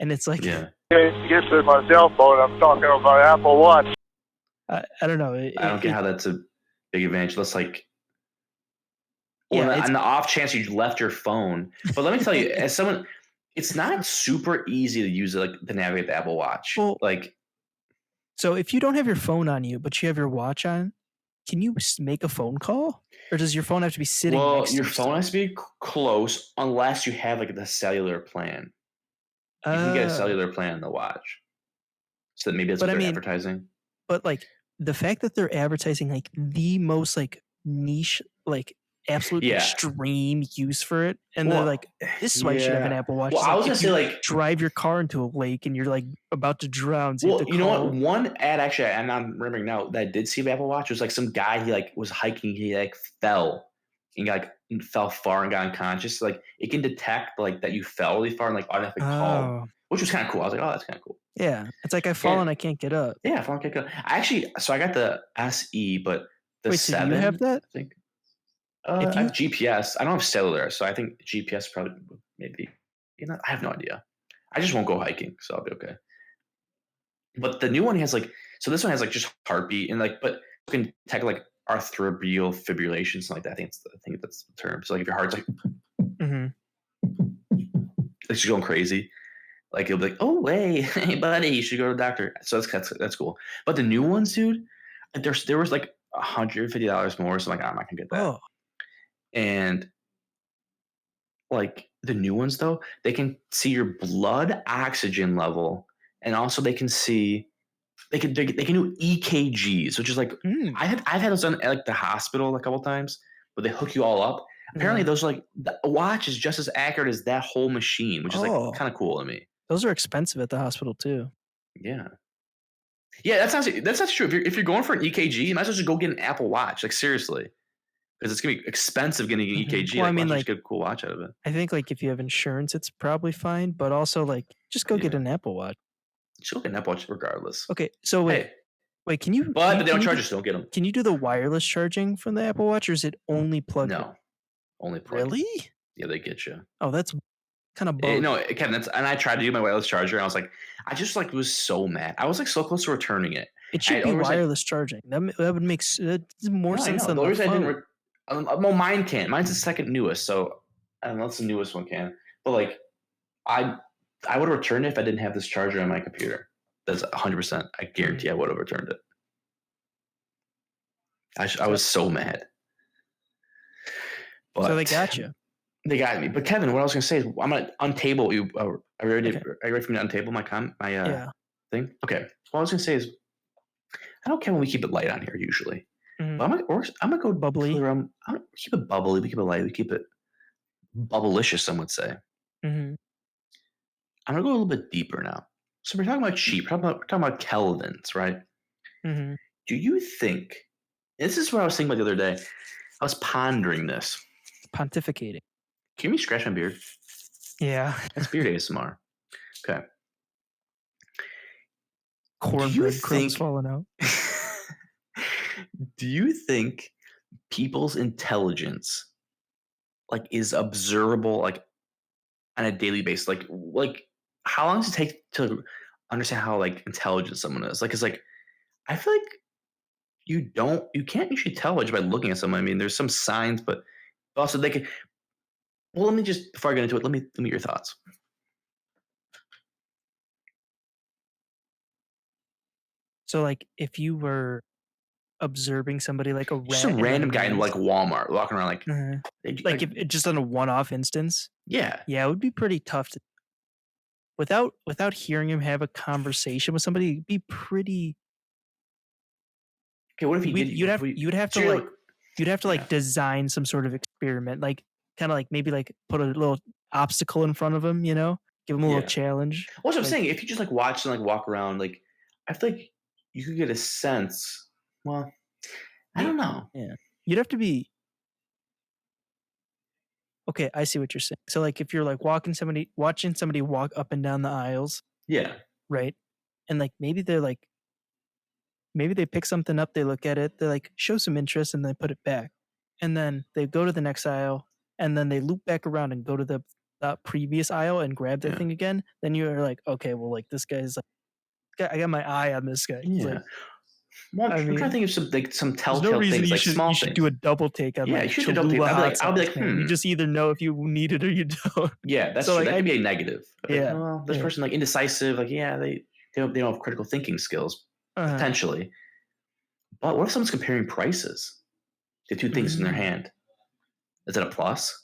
And it's like, Get to my cell phone. I'm talking about Apple Watch. I don't know. I don't get how that's a big advantage. That's like, on the off chance you left your phone. But let me tell you, as someone, it's not super easy to use it to navigate the Apple Watch. Well, so if you don't have your phone on you, but you have your watch on, can you make a phone call? Or does your phone have to be sitting next to you? Well, your phone has to be close unless you have the cellular plan. You can get a cellular plan on the watch. So that maybe that's what they're advertising. But the fact that they're advertising the most niche, absolute extreme use for it, and they're like, this is why you should have an Apple Watch. Well, I was gonna say drive your car into a lake and you're about to drown. So you know what? One ad actually, I'm not remembering now, that I did see of Apple Watch was some guy, he was hiking, he fell and fell far and got unconscious. It can detect that you fell really far and automatically call, which was kind of cool. I was like, oh, that's kind of cool. Yeah, it's like I fall and I can't get up. Yeah, I fall and can't get up. I got the SE, but the 7. Do you have that? I think. I have GPS. I don't have cellular, so I think GPS probably maybe. I have no idea. I just won't go hiking, so I'll be okay. But the new one has so this one has just heartbeat and but you can detect arterial fibrillation, something like that. I think that's the term. So if your heart's it's just going crazy, you'll be oh hey buddy, you should go to the doctor. So that's cool. But the new ones, dude, there was $150 more. So I'm not gonna get that. Oh. And the new ones though, they can see your blood oxygen level, and also they can see they can do EKGs, which is I've had those done at the hospital a couple times, but they hook you all up. Apparently, those the watch is just as accurate as that whole machine, which is kind of cool to me. Those are expensive at the hospital too. Yeah, that's not true. If you're going for an EKG, you might as well just go get an Apple Watch. Seriously. Because it's gonna be expensive getting an EKG. Well, I mean, just get a cool watch out of it. I think if you have insurance, it's probably fine. But also, just go get an Apple Watch. Just go get an Apple Watch regardless. Okay, so wait, can you? But they don't charge us. Don't get them. Can you do the wireless charging from the Apple Watch, or is it only plugged? No, only plugged. Really? Yeah, they get you. Oh, that's kind of bogus. No, Kevin. And I tried to do my wireless charger, and I was I just was so mad. I was so close to returning it. It should be wireless charging. That would make more sense than the reason phone. I didn't. Well, mine can't. Mine's the second newest, so I don't know. It's the newest one can. But I would have returned it if I didn't have this charger on my computer. That's 100%. I guarantee I would have returned it. I was so mad. But so they got you. They got me. But Kevin, what I was going to say is I'm going to untable you. Are you ready for me to untable my thing? Okay. What I was going to say is I don't care when we keep it light on here usually. Mhm. But I'm going to go Bubbly. I'm gonna keep it bubbly. We keep it light. We keep it bubblicious, some would say. Mhm. I'm going to go a little bit deeper now. So we're talking about cheap. We're talking about kelvins, right? Mhm. Do you think, this is what I was thinking about the other day. I was pondering this. Pontificating. Can you hear me scratch my beard? Yeah. That's beard ASMR. Okay. Cornbread crumbs falling out. Do you think people's intelligence like is observable like on a daily basis? Like how long does it take to understand how like intelligent someone is? Like it's like I feel like you can't usually tell just by looking at someone. I mean, there's some signs, but also they can. Well, let me just before I get into it, let me get your thoughts. So like if you were observing somebody like a rat, Just a random guy in like Walmart walking around like if just on a one-off instance, yeah, it would be pretty tough to without hearing him have a conversation with somebody. It'd be pretty. Okay, what if you'd have to design some sort of experiment, like kind of like maybe like put a little obstacle in front of him, give him a little challenge. Well, I'm saying, if you just like watch and like walk around, like I feel like you could get a sense. Well, I don't know. Yeah, you'd have to be. Okay, I see what you're saying. So like if you're like watching somebody walk up and down the aisles, yeah, right, and like maybe they pick something up, they look at it, they like show some interest, and they put it back, and then they go to the next aisle, and then they loop back around and go to the previous aisle and grab that thing again. Then you're like, okay, well, like this guy's like, I got my eye on this guy. Yeah. Like, well, I'm trying to think of some telltale things, like small you things. should do a double take on you should do a double take. I'll be like, You just either know if you need it or you don't. Yeah, that's so, true. Like, that could be a negative. Yeah. Well, this person like indecisive. Like, yeah, they don't have critical thinking skills potentially. But what if someone's comparing prices? They have two things in their hand. Is it a plus?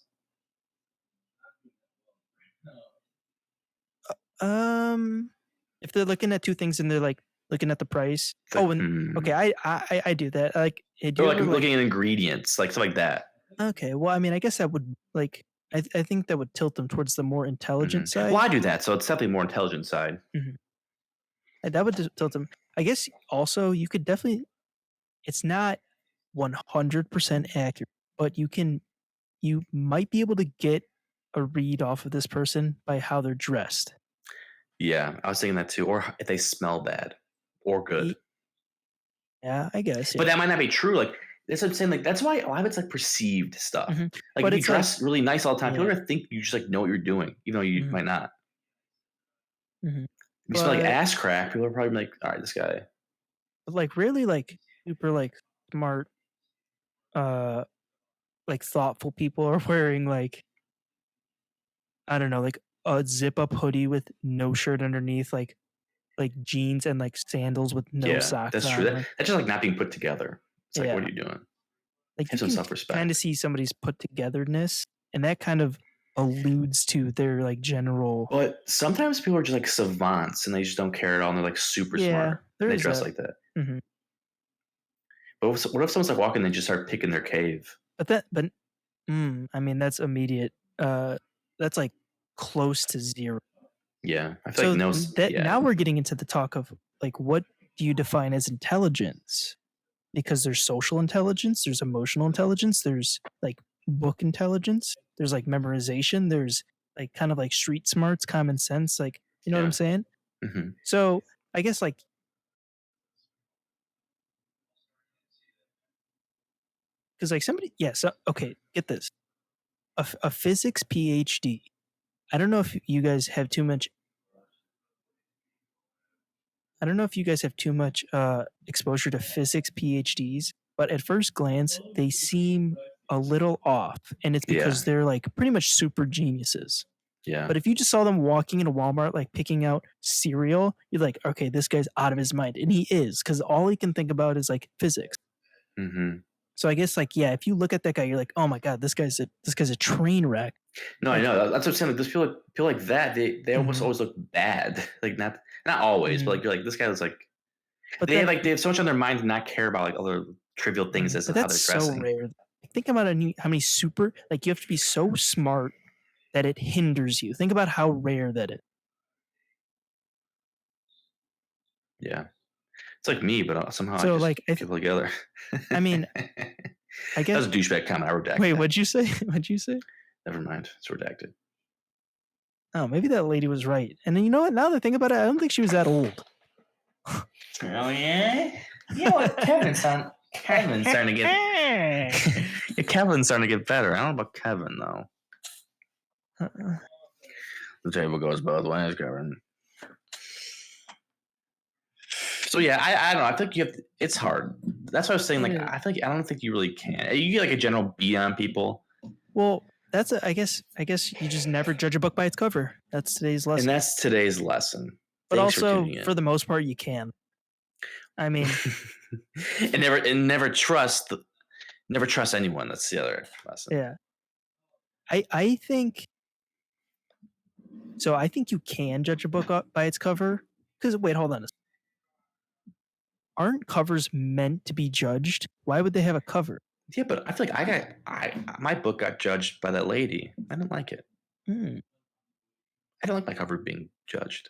If they're looking at two things and they're like looking at the price. Okay, I do that. Like, or like looking at ingredients, like stuff like that. Okay, well, I mean, I guess that would like I think that would tilt them towards the more intelligent side. Well, I do that, so it's definitely more intelligent side. That would tilt them. I guess also you could definitely. It's not 100% accurate, but you might be able to get a read off of this person by how they're dressed. Yeah, I was thinking that too. Or if they smell bad or good. Yeah, I guess. But that might not be true. Like, that's what I'm saying. Like, that's why a lot of it's like perceived stuff. Like, but if you dress really nice all the time, people are gonna think you just like know what you're doing, even though you might not. If you smell like ass crack, people are probably like, all right, this guy. But like really like super like smart, like thoughtful people are wearing like, I don't know, like a zip up hoodie with no shirt underneath, like jeans and like sandals with no socks. That's true. That's just like not being put together. It's like, what are you doing? Like, have some self-respect. Kind of see somebody's put togetherness, and that kind of alludes to their like general. But sometimes people are just like savants and they just don't care at all, and they're like super smart. They dress like that. But what if someone's like walking and they just start picking their cave? I mean, that's immediate. That's like close to zero. Yeah, I feel like now we're getting into the talk of like, what do you define as intelligence? Because there's social intelligence, there's emotional intelligence, there's like book intelligence, there's like memorization, there's like kind of like street smarts, common sense, like, you know what I'm saying? So I guess like, because like somebody, so okay, get this, a physics PhD. I don't know if you guys have too much. I don't know if you guys have too much exposure to physics PhDs, but at first glance, they seem a little off, and it's because they're like pretty much super geniuses. Yeah. But if you just saw them walking into Walmart, like picking out cereal, you're like, okay, this guy's out of his mind. And he is, because all he can think about is like physics. Mm-hmm. So I guess like, yeah, if you look at that guy, you're like, oh my God, this guy's a train wreck. No, Like, I know. That's what I'm saying. Like, those feel like that. They almost always look bad. Like not always, but like you're like, this guy was like, but they have so much on their mind to not care about like other trivial things as but how they're that's dressing. so rare. Like, think about how many super, like you have to be so smart that it hinders you. Think about how rare that is. Yeah. It's like me, but somehow So, I just like, get it together. I mean, I guess. That was a douchebag comment. I redacted. Wait, that. What'd you say? What'd you say? Never mind. It's redacted. Oh, maybe that lady was right. And then you know what? Now that I think about it, I don't think she was that old. Oh yeah. You know what? Kevin's starting to get. Kevin's starting to get better. I don't know about Kevin though. The table goes both ways, Kevin. So yeah, I don't know. I think you have. It's hard. That's what I was saying. Like I don't think you really can. You get like a general beat on people. Well, I guess you just never judge a book by its cover. That's today's lesson. And that's today's lesson. But Thanks also, for the most part, you can. I mean, and never trust anyone. That's the other lesson. Yeah. I think. So I think you can judge a book by its cover. Because wait, hold on. Aren't covers meant to be judged? Why would they have a cover? Yeah, but I feel like my book got judged by that lady. I didn't like it. I don't like my cover being judged.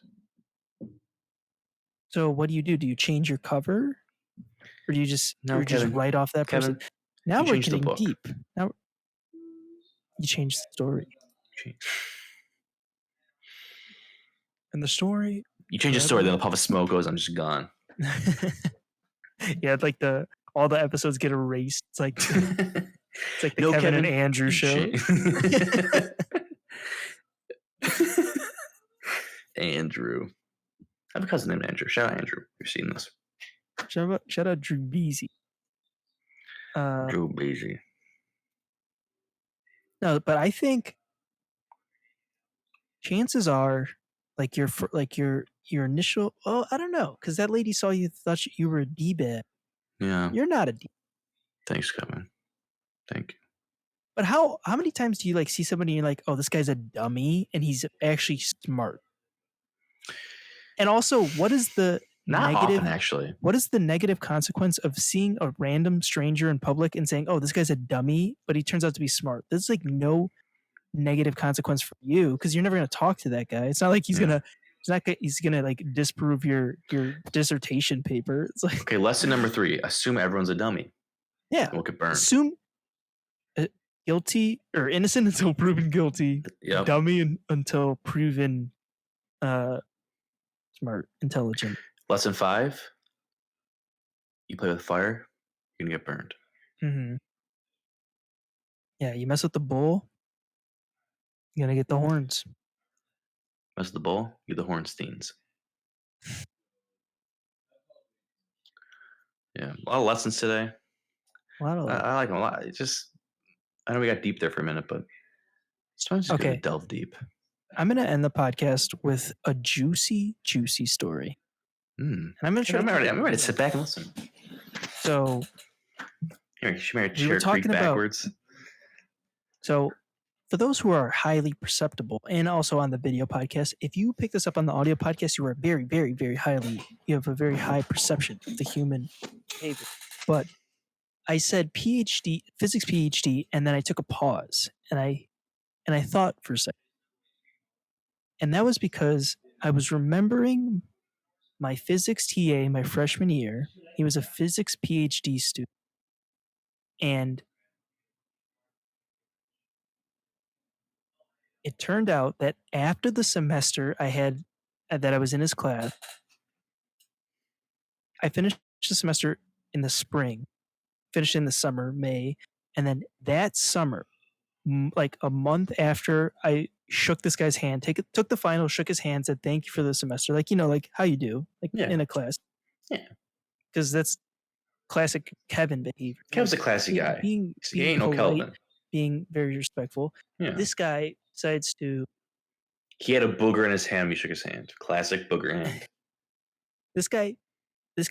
So what do? Do you change your cover, or do you just just write off that person? Kevin, now we're getting deep. Now you change the story. And the story. You change the story, then a puff of smoke goes. I'm just gone. Yeah, it's like all the episodes get erased. It's like the Kevin and Andrew show. Andrew. I have a cousin named Andrew. Shout out Andrew. You've seen this. Shout out Drew Beasy. Drew Beasy. No, but I think chances are, like your initial. Oh, I don't know, because that lady saw you, thought you were a D-bag. Yeah. You're not a D. Thanks, Kevin. Thank you. But how many times do you like see somebody and you're like, oh, this guy's a dummy and he's actually smart? And also, what is the not negative? Often, actually. What is the negative consequence of seeing a random stranger in public and saying, oh, this guy's a dummy, but he turns out to be smart? There's like no negative consequence for you because you're never going to talk to that guy. It's not like he's gonna like disprove your dissertation paper. It's like, okay, lesson number 3: assume everyone's a dummy. Yeah, we'll get burned. Assume guilty or innocent until proven guilty. Yep. Dummy until proven smart, intelligent. Lesson 5: you play with fire, you're gonna get burned. Mm-hmm. Yeah, you mess with the bull, you're gonna get the horns. Mess with the bull, you get the Hornsteins. Yeah, a lot of lessons today. I like them a lot. I know we got deep there for a minute, but sometimes it's good to delve deep. I'm gonna end the podcast with a juicy story. And I'm ready to sit back and listen. So, we were talking backwards. So, for those who are highly perceptible and also on the video podcast, if you pick this up on the audio podcast, you are very, very, very you have a very high perception of the human behavior. But I said PhD, physics PhD, and then I took a pause and I thought for a second. And that was because I was remembering my physics TA my freshman year. He was a physics PhD student. And it turned out that after the semester that I was in his class, I finished the semester in the spring, finished in the summer, May, and then that summer, like a month after I shook this guy's hand, took the final, shook his hand, said thank you for the semester, like like how you do, like in a class. Yeah, because that's classic Kevin behavior. Kevin's a classy guy. Being ain't no Kelvin. Being very respectful. Yeah. This guy decides to He had a booger in his hand. He shook his hand. Classic booger hand. This guy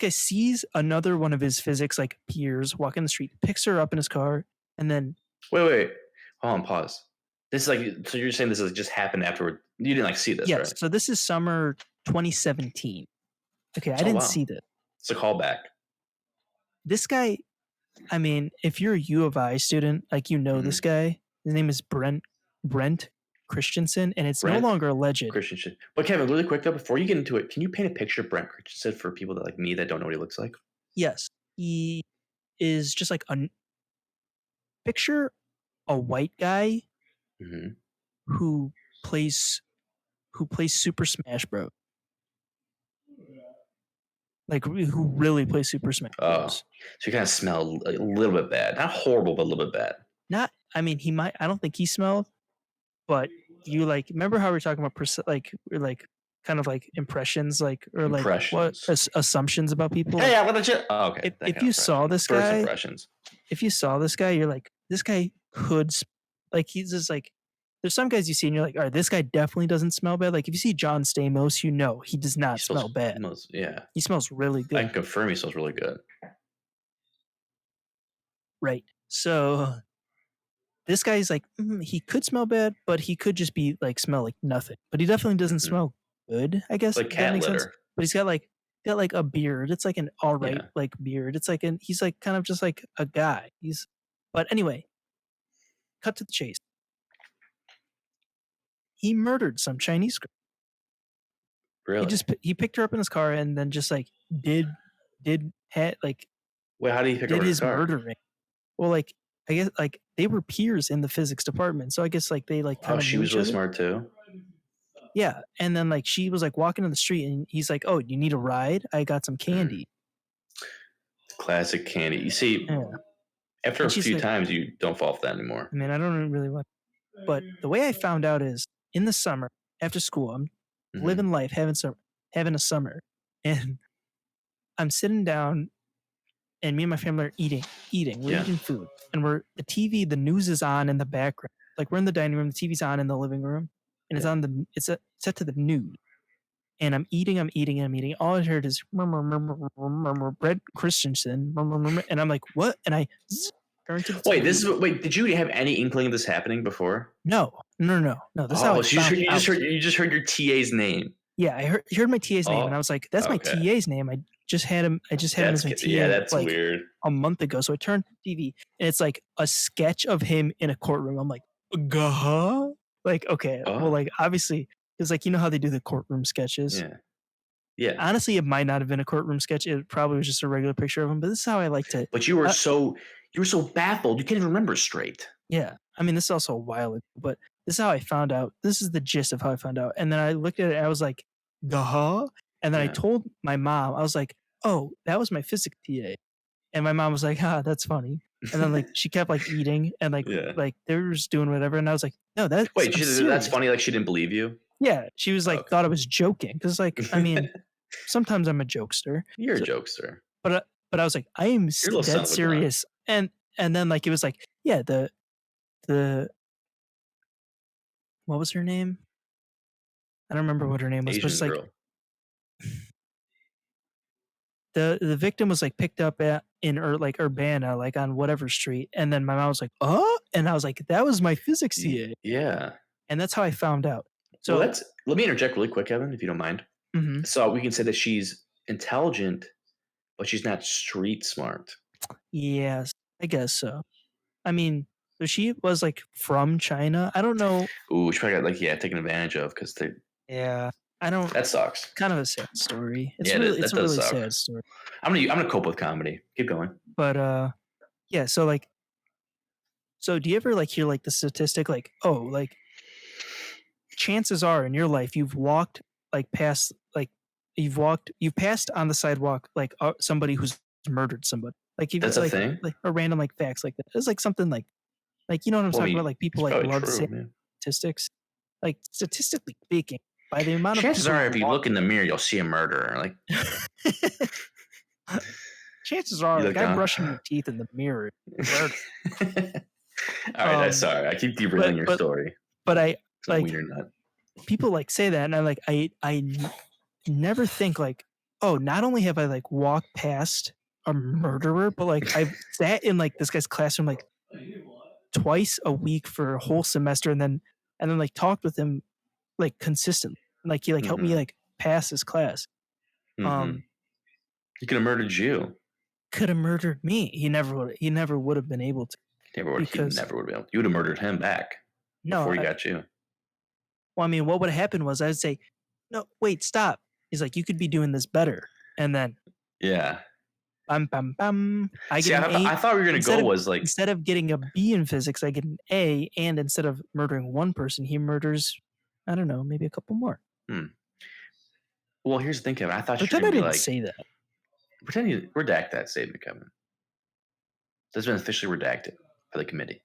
sees another one of his physics like peers walking the street, picks her up in his car, and then wait. Hold on, pause. This is like, so you're saying this has just happened afterward? You didn't like see this, yes, right? so this is summer 2017. Okay, I didn't see this. It's a callback. This guy, I mean, if you're a U of I student, like this guy. His name is Brent Christensen, and it's no longer alleged. Christensen. But Kevin, really quick though, before you get into it, can you paint a picture of Brent Christensen for people that like me that don't know what he looks like? Yes, he is just like picture a white guy who plays Super Smash Bros. Like who really plays Super Smash Bros. So you kind of smell a little bit bad, not horrible, but a little bit bad. Not, I mean, he might. I don't think he smelled, but you like remember how we were talking about kind of like impressions, like or like what assumptions about people. Hey, what did you? Oh, okay. If you saw this guy, first impressions. If you saw this guy, you're like, this guy could, like, he's just like. There's some guys you see and you're like, all right, this guy definitely doesn't smell bad. Like if you see John Stamos, you know he does not smell bad. He smells really good. I can confirm he smells really good. Right. So this guy's like, he could smell bad, but he could just be like smell like nothing. But he definitely doesn't smell good, I guess. Like cat litter. Sense. But he's got like a beard. It's like an all right like beard. It's like he's like kind of just like a guy. But anyway, cut to the chase. He murdered some Chinese girl. Really? He picked her up in his car and then just like did like. Wait, how did he pick up his car? Murdering? Well, like I guess like they were peers in the physics department, so I guess like they like kind of. She was really smart too. Yeah, and then like she was like walking in the street, and he's like, "Oh, you need a ride? I got some candy." Classic candy. You see, after a few times, you don't fall for that anymore. I mean, I don't really want. But the way I found out is in the summer after school, I'm living life, having a summer, and I'm sitting down, and me and my family are eating. We're eating food, and the news is on in the background. Like we're in the dining room, the TV's on in the living room, and it's set to the news. And I'm eating. All I heard is Brent Christensen, and I'm like, what? And I turned to the TV. Wait, did you have any inkling of this happening before? No. This is how you just heard your TA's name. Yeah, I heard my TA's name, and I was like, "That's my TA's name." I just had him as my TA. Yeah, that's like, weird. A month ago, so I turned TV, and it's like a sketch of him in a courtroom. I'm like, "Gah!" Like, okay, well, like obviously, it's like how they do the courtroom sketches. Yeah. Honestly, it might not have been a courtroom sketch. It probably was just a regular picture of him. But this is how I like to. But you were so baffled, you can't even remember straight. Yeah, I mean, this is also a while ago, but this is how I found out. This is the gist of how I found out. And then I looked at it, and I was like, "Gah!" And then I told my mom, I was like, "Oh, that was my physics TA." And my mom was like, that's funny. And then like she kept like eating and like they were just doing whatever. And I was like, no, that's that's funny. Like she didn't believe you. Yeah, she was like thought I was joking because like I mean, sometimes I'm a jokester. You're a jokester. But I was like, I am dead serious. And then like it was like the what was her name? I don't remember what her name was. Asian but just girl. Like the victim was like picked up in Urbana, like on whatever street, and then my mom was like, "Oh," and I was like, "That was my physics TA." Yeah, and that's how I found out. So let me interject really quick, Kevin, if you don't mind. Mm-hmm. So we can say that she's intelligent, but she's not street smart. Yes, I guess so. I mean, so she was like from China. I don't know. Ooh, she probably got taken advantage of because they. Yeah. I don't. That sucks. Kind of a sad story. It's a really sad story. I'm gonna cope with comedy. Keep going. But yeah. So like, do you ever like hear like the statistic like like, chances are in your life you've walked like past like you've passed on the sidewalk like somebody who's murdered somebody like that's like, a thing like a random like facts like that. It's like something like you know what I'm talking about like people like love to say statistics like statistically speaking. By the amount chances of are, if you look in the mirror, you'll see a murderer. Like, chances are, like I'm brushing your teeth in the mirror. All right, I'm sorry. I keep derailing your story. But I like. Weird nut. people like say that, and I never think like, oh, not only have I like walked past a murderer, but like I've sat in like this guy's classroom like twice a week for a whole semester, and then like talked with him like consistently. Like he like helped me like pass his class. He could have murdered you. Could have murdered me. He never would have been able to. He never would have been able to. You would have murdered him back before he got you. Well, I mean, what would have happened was I'd say, no, wait, stop. He's like, you could be doing this better. And then bam, bam, bam. I get an A. I thought we were gonna go was like, instead of getting a B in physics, I get an A, and instead of murdering one person, he murders, I don't know, maybe a couple more. Well, here's the thing, Kevin. I thought Pretend I didn't say that. Pretend you redact that statement, Kevin. That's been officially redacted by the committee.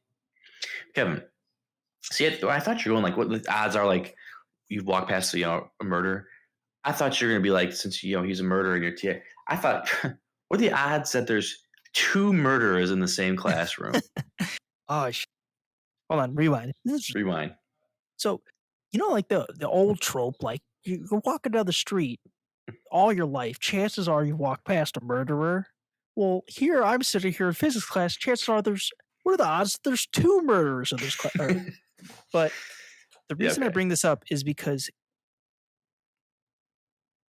Kevin, see, I thought you were going like, what the odds are like you'd walk past a murder. I thought you were gonna be like, since he's a murderer in your TA. I thought, what are the odds that there's 2 murderers in the same classroom? Oh, hold on, rewind. Rewind. So, like the old trope, like you're walking down the street all your life, chances are you walk past a murderer. Well, here I'm sitting here in physics class. Chances are what are the odds there's 2 murderers in this class? But the reason I bring this up is because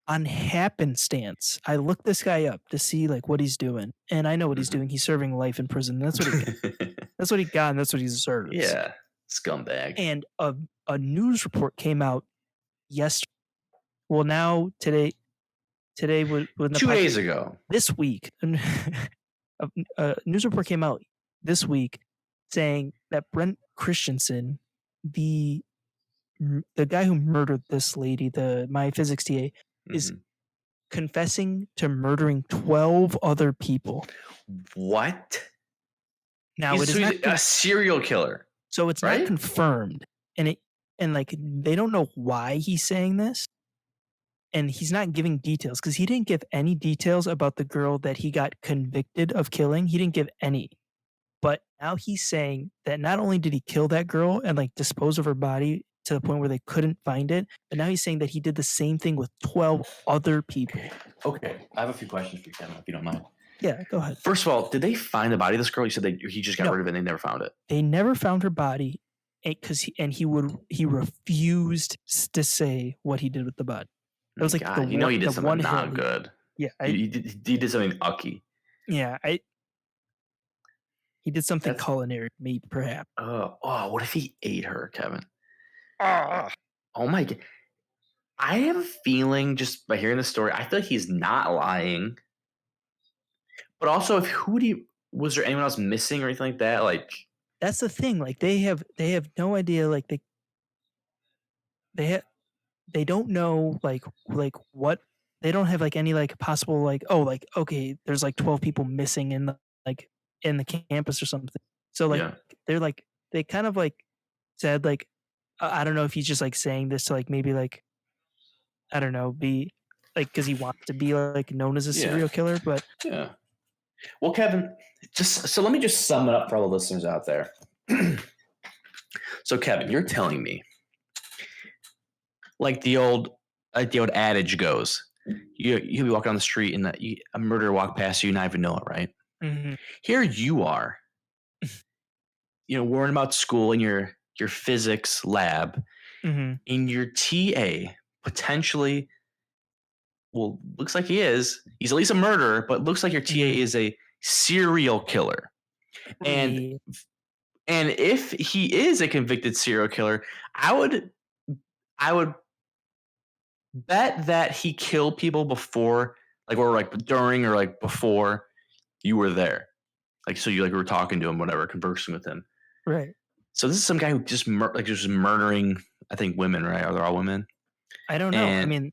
on happenstance, I looked this guy up to see like what he's doing, and I know what he's doing. He's serving life in prison. That's what he got. That's what he got, and that's what he deserves. Yeah, scumbag. And a news report came out yesterday. Well, now today was 2 days ago. This week, a news report came out this week saying that Brent Christensen, the guy who murdered this lady, my physics TA, is confessing to murdering 12 other people. What? Now he's a serial killer. So it's not confirmed, and they don't know why he's saying this. And he's not giving details because he didn't give any details about the girl that he got convicted of killing. He didn't give any. But now he's saying that not only did he kill that girl and like dispose of her body to the point where they couldn't find it, but now he's saying that he did the same thing with 12 other people. Okay. I have a few questions for you, Kevin, if you don't mind. Yeah, go ahead. First of all, did they find the body of this girl? You said he just got rid of it and they never found it. They never found her body because he refused to say what he did with the body. It was like he did something not good. Yeah, he did something ucky. Yeah, he did something culinary, maybe perhaps. Oh, what if he ate her, Kevin? Oh my God! I have a feeling just by hearing the story, I feel like he's not lying. But also, was there anyone else missing or anything like that? Like that's the thing. Like they have no idea. Like they don't know like what they don't have like any like possible like okay there's like 12 people missing in the campus or something. So like they're like they kind of like said like I don't know if he's just like saying this to like maybe like I don't know be like because he wants to be like known as a serial killer, but well, Kevin, so let me just sum it up for all the listeners out there. So Kevin, you're telling me like the old adage goes, you'll be walking down the street and a murderer walk past you and not even know it, right? Mm-hmm. Here you are, worrying about school in your physics lab, in your TA potentially. Well, looks like he's at least a murderer, but looks like your TA is a serial killer, and if he is a convicted serial killer, I would bet that he killed people before, like, or like during or like before you were there. Like, so you were talking to him, whatever, conversing with him. Right. So this is some guy who just just murdering, I think, women, right? Are they all women? I don't know. I mean,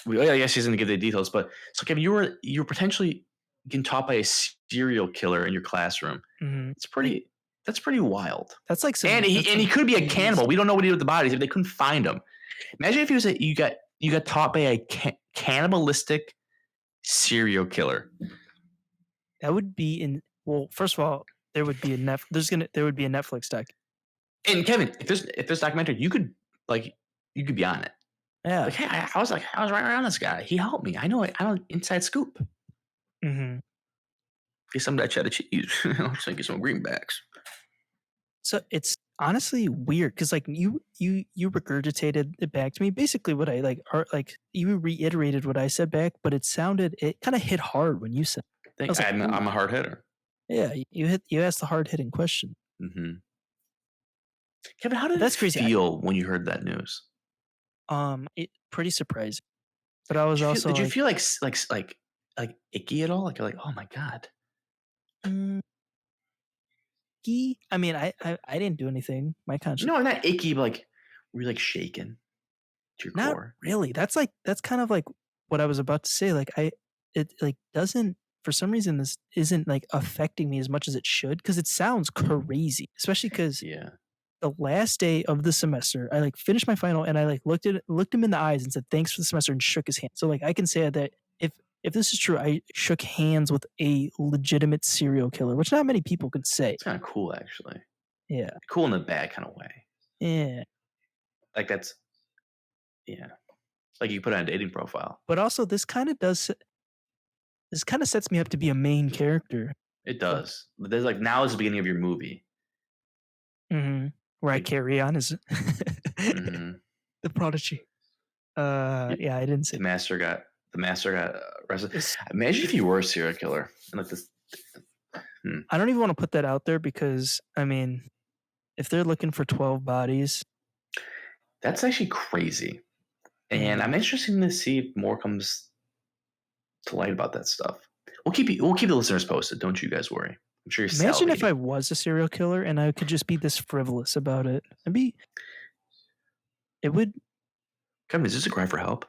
I guess he's going to give the details, but so Kevin, you were potentially getting taught by a serial killer in your classroom. That's pretty wild. That's like and he could be a cannibal. We don't know what he did with the bodies if they couldn't find him. Imagine if he was you got taught by a cannibalistic serial killer. That would be well, first of all, there would be a Netflix doc. And Kevin, if there's documentary, you could you could be on it. Yeah. Like, hey, I was right around this guy. He helped me. I know inside scoop. Mm-hmm. Get some of that cheddar cheese. I'm saying get some greenbacks. So it's honestly weird because like you regurgitated it back to me. Basically, what I you reiterated what I said back, but it kind of hit hard when you said. I'm a hard hitter. Yeah, you asked the hard hitting question. Mm-hmm. Kevin, how did it feel when you heard that news? It pretty surprising, but I was also. Did you feel like icky at all? Like you're like, oh my god. Icky? I mean, I didn't do anything. My conscience. No, not icky, but like were you like shaken to your not core? Really. That's kind of like what I was about to say. Like it like doesn't, for some reason, this isn't like affecting me as much as it should, because it sounds crazy, especially because the last day of the semester, I like finished my final and I like looked him in the eyes and said thanks for the semester and shook his hand. So like I can say that if this is true, I shook hands with a legitimate serial killer, which not many people can say. It's kind of cool, actually. Yeah, cool in a bad kind of way. Yeah, like that's like you put on a dating profile. But also, this kind of sets me up to be a main character. It does. But there's like now is the beginning of your movie. Mm-hmm. Where I carry on as the prodigy. Yeah, I didn't say the master got arrested. Imagine if you were a serial killer. Like this. I don't even want to put that out there because I mean, if they're looking for 12 bodies, that's actually crazy. And I'm interested to see if more comes to light about that stuff. We'll keep the listeners posted. Don't you guys worry. I'm sure you're Imagine if I was a serial killer and I could just be this frivolous about it. It would. Kevin, is this a cry for help?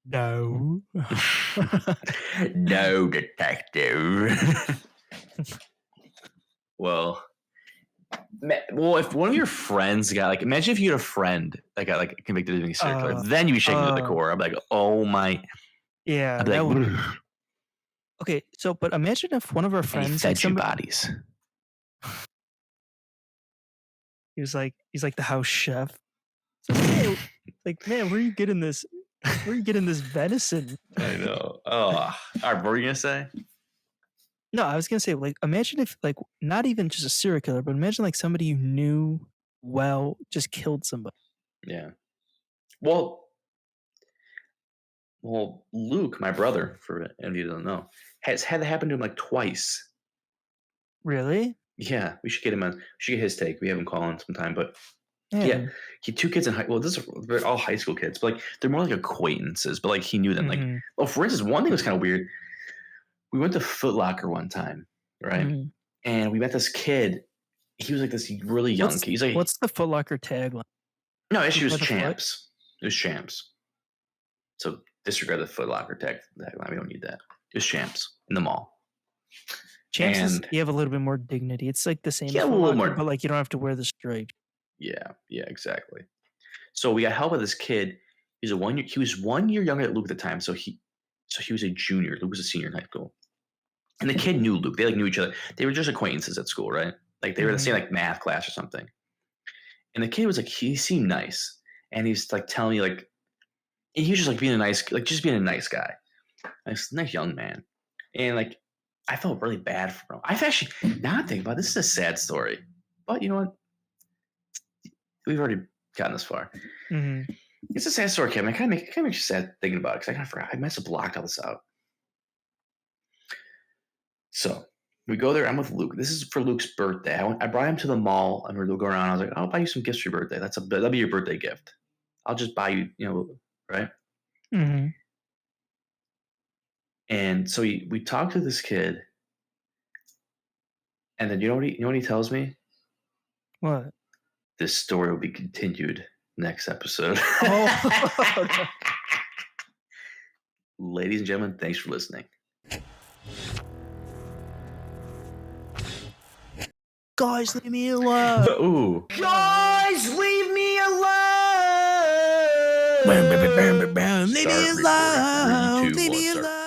No. No, detective. Well, if one of your friends got like, imagine if you had a friend that got like convicted of being a serial killer, then you'd be shaking to the core. I'd be like, oh my. Yeah. I'd be like, okay, so but imagine if one of our friends fed you bodies. He's like the house chef. So, hey, like, man, where are you getting this? Where are you getting this venison? I know. Oh, all right. What were you gonna say? No, I was gonna say, like, imagine if, like, not even just a serial killer, but imagine like somebody you knew well just killed somebody. Yeah. Well, Luke, my brother, for any of you don't know, has had that happen to him like twice. Really? Yeah, we should get him on. We should get his take. We have him call in sometime, but yeah, two kids in they're all high school kids, but like they're more like acquaintances. But like he knew them. Like, for instance, one thing was kind of weird. We went to Foot Locker one time, right? And we met this kid. He was like this really young kid. He's like, what's the Foot Locker tagline? No, issue was champs. It was champs. So disregard the Foot Locker tagline. We don't need that. It was champs in the mall. Champs, you have a little bit more dignity. It's like the same. Yeah, a little more, but like you don't have to wear the stripe. Yeah, exactly. So we got help with this kid. He was 1 year younger than Luke at the time. So he was a junior. Luke was a senior in high school. And the kid knew Luke. They like knew each other. They were just acquaintances at school, right? Like they were in the same like math class or something. And the kid was like, he seemed nice. And he's like telling me like, he was just like being a nice guy. Nice young man. And like, I felt really bad for him. I've actually, now I'm thinking about it, this is a sad story. But you know what? We've already gotten this far. It's a sad story, Kevin. It kind of makes you sad thinking about it because I kind of forgot. I must have blocked all this out. So we go there. I'm with Luke. This is for Luke's birthday. I brought him to the mall and we're going around. I was like, I'll buy you some gifts for your birthday. That'll be your birthday gift. I'll just buy you, right? And so we talked to this kid, and then you know what he tells me? What? This story will be continued next episode. Oh. Ladies and gentlemen, thanks for listening. Guys, leave me alone. Ooh. Guys, leave me alone. Leave me alone. Leave me alone.